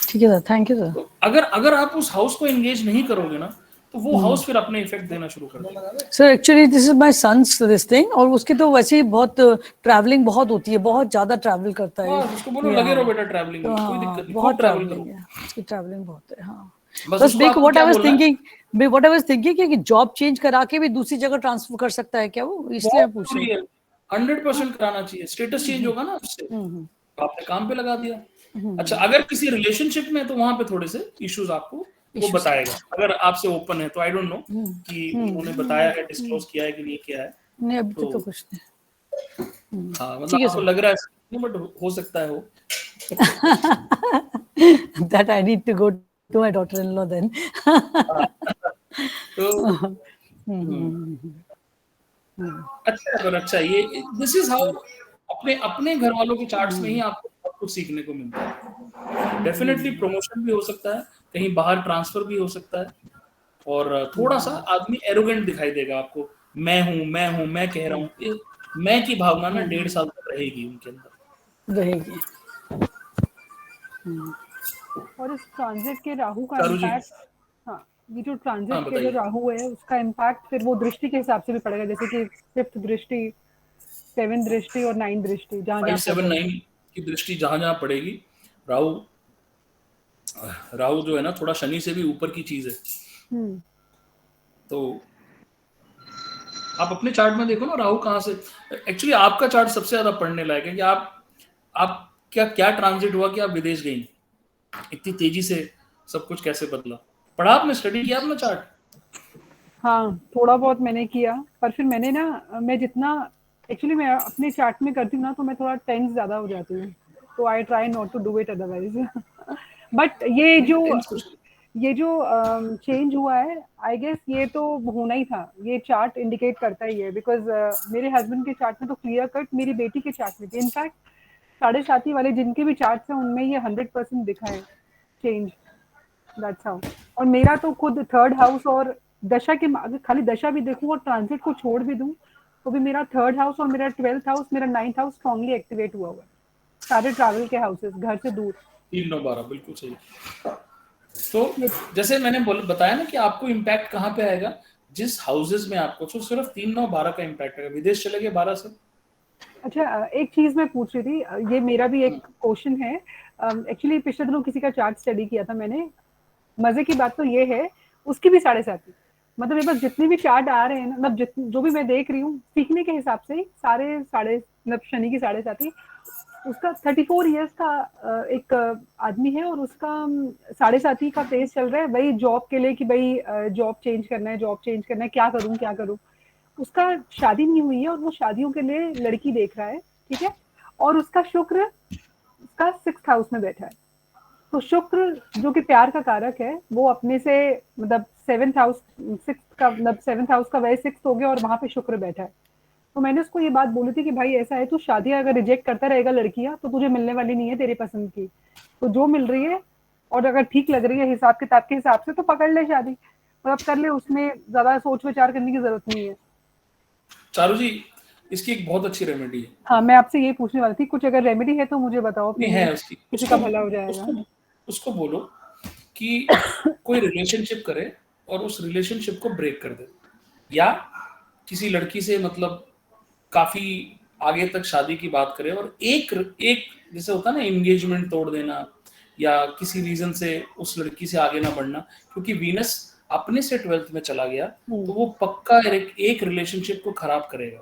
ठीक है सर, थैंक यू सर।
तो अगर आप उस हाउस को एंगेज नहीं करोगे ना, तो वो हाउस फिर अपने इफेक्ट देना शुरू कर देगा।
Sir actually this is my son's this thing, और उसकी तो वैसे ही बहुत ट्रैवलिंग बहुत होती है, बहुत ज्यादा ट्रैवल करता है।
उसको बोलो लगे रहो बेटा ट्रैवलिंग में, कोई दिक्कत नहीं, बहुत ट्रैवल करो।
उसकी ट्रैवलिंग बहुत है। हाँ,
बस
बस देखो व्हाट आई वाज थिंकिंग कि जॉब चेंज करा के भी दूसरी जगह ट्रांसफर कर सकता है क्या वो, इसलिए पूछ रही हूं।
100% कराना चाहिए। स्टेटस चेंज होगा ना उससे, तो आपने काम पे लगा दिया। अच्छा, अगर किसी रिलेशनशिप में, तो वहां पे थोड़े से इश्यूज आपको वो बताएगा, अगर आपसे ओपन है तो। आई डोंट नो कि उन्होंने बताया है, डिस्क्लोज किया है कि नहीं किया है।
नहीं, अभी तो कुछ नहीं।
हाँ, मतलब आपको लग रहा है, बट हो सकता है हो।
That I need to go to my daughter-in-law then.
तो अच्छा, पर अच्छा, ये दिस इज हाउ अपने अपने घर वालों के चार्ट्स में ही आपको बहुत कुछ सीखने को मिलता है। डेफिनेटली प्रमोशन भी हो सकता है, कहीं बाहर ट्रांसफर भी हो सकता है, और थोड़ा सा आदमी एरोगेंट दिखाई देगा आपको। मैं हूँ, मैं कह रहा हूँ। मैं की भावना ना 1.5 साल तक रहेगी उनके अंदर,
रहेगी।
और इस ट्रांजिट के राहु का
चारू जी।
इम्पैक्ट, हाँ, ये जो ट्रांजिट के जो
बताइए।
राहु है उसका इम्पैक्ट फिर वो दृष्टि के हिसाब से भी पड़ेगा, जैसे कि 5th दृष्टि, 7th दृष्टि और 9th दृष्टि, जहाँ
5, 7, 9 की दृष्टि जहां जहां पड़ेगी। राहु जो है ना, थोड़ा शनि से भी ऊपर की चीज है। तो आप अपने चार्ट में देखो ना, राहु कहाँ से। एक्चुअली आपका चार्ट सबसे ज्यादा पढ़ने लायक है कि आप क्या ट्रांजिट हुआ कि आप विदेश गई, इतनी तेजी से सब कुछ कैसे बदला। पढ़ा आपने, स्टडी किया अपना चार्ट?
हाँ, थोड़ा बहुत मैंने किया, पर फिर मैंने ना, मैं जितना एक्चुअली मैं अपने चार्ट में करती हूँ ना, तो मैं थोड़ा टेंस ज्यादा हो जाती हूँ, तो I try not to do it otherwise. But ये जो चेंज हुआ है, आई गेस ये तो होना ही था, ये चार्ट इंडिकेट करता ही है, बिकॉज मेरे हस्बैंड के चार्ट में तो क्लियर कट, मेरी बेटी के चार्ट में भी, इनफैक्ट 7.5 वाले जिनके भी चार्ट्स हैं उनमें ये 100% दिखा है चेंज। That's how. और मेरा तो खुद थर्ड हाउस और दशा के अगर खाली दशा भी देखूं और ट्रांजिट को छोड़ भी दूं तो भी मेरा थर्ड हाउस और मेरा 12th हाउस, मेरा 9th हाउस स्ट्रांगली एक्टिवेट हुआ है। सारे ट्रैवल के हाउसेस, घर से दूर।
3 9 12 बिल्कुल सही। तो जैसे मैंने बताया ना कि आपको इम्पैक्ट कहाँ पे आएगा, जिस हाउसेस में आपको, तो सिर्फ 3 9 12 का इम्पैक्ट आएगा। विदेश चले गए 12 से।
अच्छा, एक चीज मैं पूछ रही थी, ये मेरा भी एक क्वेश्चन है। एक्चुअली पिछले दिनों किसी का चार्ट स्टडी किया था मैंने। मजे की बात तो ये है, उसकी भी 7.5, मतलब मेरे पास जितने भी चार्ट आ रहे हैं ना, मतलब जो भी मैं देख रही हूँ सीखने के हिसाब से ही सारे साढ़े, मतलब शनि की 7.5, उसका 34 इयर्स का एक आदमी है और उसका 7.5 का फेज चल रहा है भाई जॉब के लिए कि भाई जॉब चेंज करना है, जॉब चेंज करना है, क्या करूं क्या करूं। उसका शादी नहीं हुई है और वो शादियों के लिए लड़की देख रहा है, ठीक है। और उसका शुक्र उसका 6th हाउस में बैठा है। तो शुक्र जो कि प्यार का कारक है वो अपने से, मतलब 7th हाउस 6th का, मतलब 7th हाउस का वही 6th हो गया और वहां पे शुक्र बैठा है। तो मैंने उसको ये बात बोली थी कि भाई ऐसा है, तू शादियां अगर रिजेक्ट करता रहेगा लड़कियां तो तुझे मिलने वाली नहीं है तेरी पसंद की। तो जो मिल रही है और अगर ठीक लग रही है हिसाब किताब के हिसाब से तो पकड़ ले शादी, मतलब कर ले, उसमें ज्यादा सोच विचार करने की जरूरत नहीं है।
चारू जी, इसकी एक बहुत अच्छी रेमेडी है।
हाँ, मैं आपसे यही पूछने वाली थी, कुछ अगर रेमेडी है तो मुझे बताओ,
नहीं है उसकी,
किसी का भला हो जाएगा।
उसको बोलो कि कोई रिलेशनशिप करे और उस रिलेशनशिप को ब्रेक कर दे, या किसी लड़की से मतलब काफी आगे तक शादी की बात करे और एक जैसे होता है ना एंगेजमेंट तोड़ देना, या किसी रीजन से उस लड़की से आगे ना बढ़ना, क्योंकि वीनस अपने से 12th में चला गया तो वो पक्का एक रिलेशनशिप को खराब करेगा।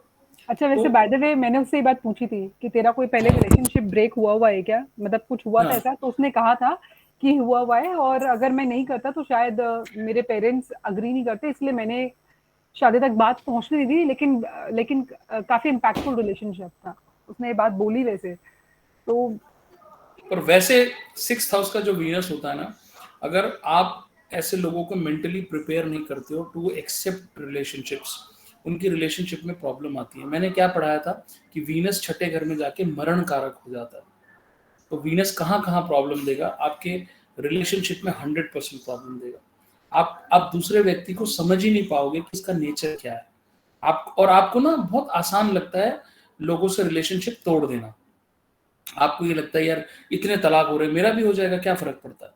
अच्छा, वैसे बाय द वे मैंने उससे ये बात पूछी थी कि तेरा कोई पहले रिलेशनशिप ब्रेक हुआ है क्या, मतलब कुछ हुआ था ऐसा, तो उसने कहा था कि हुआ है और अगर मैं नहीं करता तो शायद मेरे पेरेंट्स अग्री नहीं करते, इसलिए मैंने शादी तक बात पहुंचने दी, लेकिन काफी इम्पैक्टफुल रिलेशनशिप था, उसने ये बात बोली वैसे। तो
पर वैसे 6th हाउस का जो वीनस होता है ना, अगर आप ऐसे लोगों को मेंटली प्रिपेयर नहीं करते हो टू एक्सेप्ट रिलेशनशिप्स, उनकी रिलेशनशिप में प्रॉब्लम आती है। मैंने क्या पढ़ाया था कि वीनस छठे घर में जाके मरण कारक हो जाता है। तो वीनस कहाँ कहाँ प्रॉब्लम देगा, आपके रिलेशनशिप में 100% प्रॉब्लम देगा। आप दूसरे व्यक्ति को समझ ही नहीं पाओगे कि इसका नेचर क्या है। आपको ना बहुत आसान लगता है लोगों से रिलेशनशिप तोड़ देना। आपको ये लगता है यार इतने तलाक हो रहे, मेरा भी हो जाएगा, क्या फर्क पड़ता है।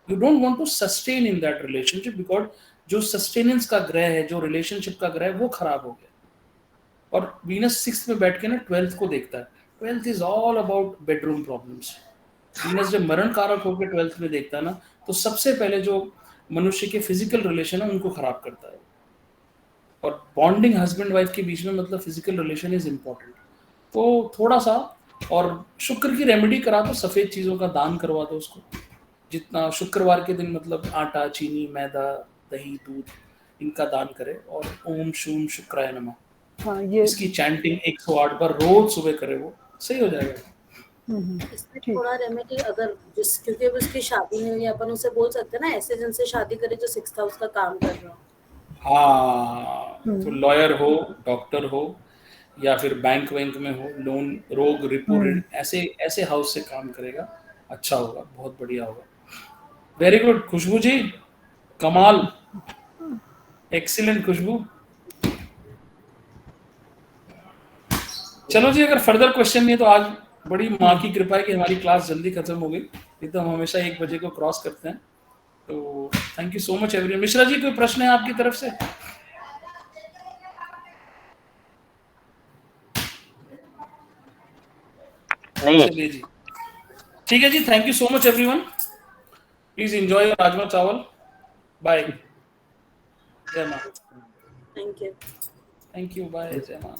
You don't want to sustain in that relationship, because जो सस्टेनेंस का ग्रह है, जो रिलेशनशिप का ग्रह है, वो खराब हो गया। और वीनस 6th में बैठ के ना 12th को देखता है। 12th is all about bedroom problems. Venus जब मरण कारक होकर 12th में देखता है ना, तो सबसे पहले जो मनुष्य के फिजिकल रिलेशन है उनको खराब करता है। और बॉन्डिंग हस्बैंड वाइफ के बीच में मतलब फिजिकल रिलेशन इज इम्पोर्टेंट। तो थोड़ा सा, और शुक्र की रेमेडी करा दो, सफेद चीजों का दान करवा दो उसको, जितना शुक्रवार के दिन, मतलब आटा, चीनी, मैदा, दही, दूध, इनका दान करे, और ओम शूम शुक्राय नमः,
हाँ, ये
इसकी चैंटिंग 108 बार रोज सुबह करे, वो सही हो जाएगा।
इसमें थोड़ा रेमेडी, अगर क्योंकि अब उसकी शादी नहीं हुई, अपन उसे बोल सकते हैं ना ऐसे जिनसे शादी करे जो 6th हाउस का काम कर रहा हो।
हाँ, तो लॉयर हो, डॉक्टर हो, या फिर बैंक में हो, लोन, रोग, रिपो ऋण, ऐसे हाउस से काम करेगा, अच्छा होगा, बहुत बढ़िया होगा। वेरी गुड खुशबू जी, कमाल, एक्सीलेंट खुशबू। चलो जी, अगर फर्दर क्वेश्चन नहीं है तो आज बड़ी माँ की कृपा है कि हमारी क्लास जल्दी खत्म हो गई, नहीं तो हम हमेशा 1 बजे को क्रॉस करते हैं। तो thank you so much everyone. Mishra ji, कोई प्रश्न है आपकी तरफ से?
नहीं।
चलिए जी, ठीक है जी, thank you so much everyone. Please enjoy your rajma chawal. Bye. जय मां।
Thank you.
Thank you, bye, जय मां।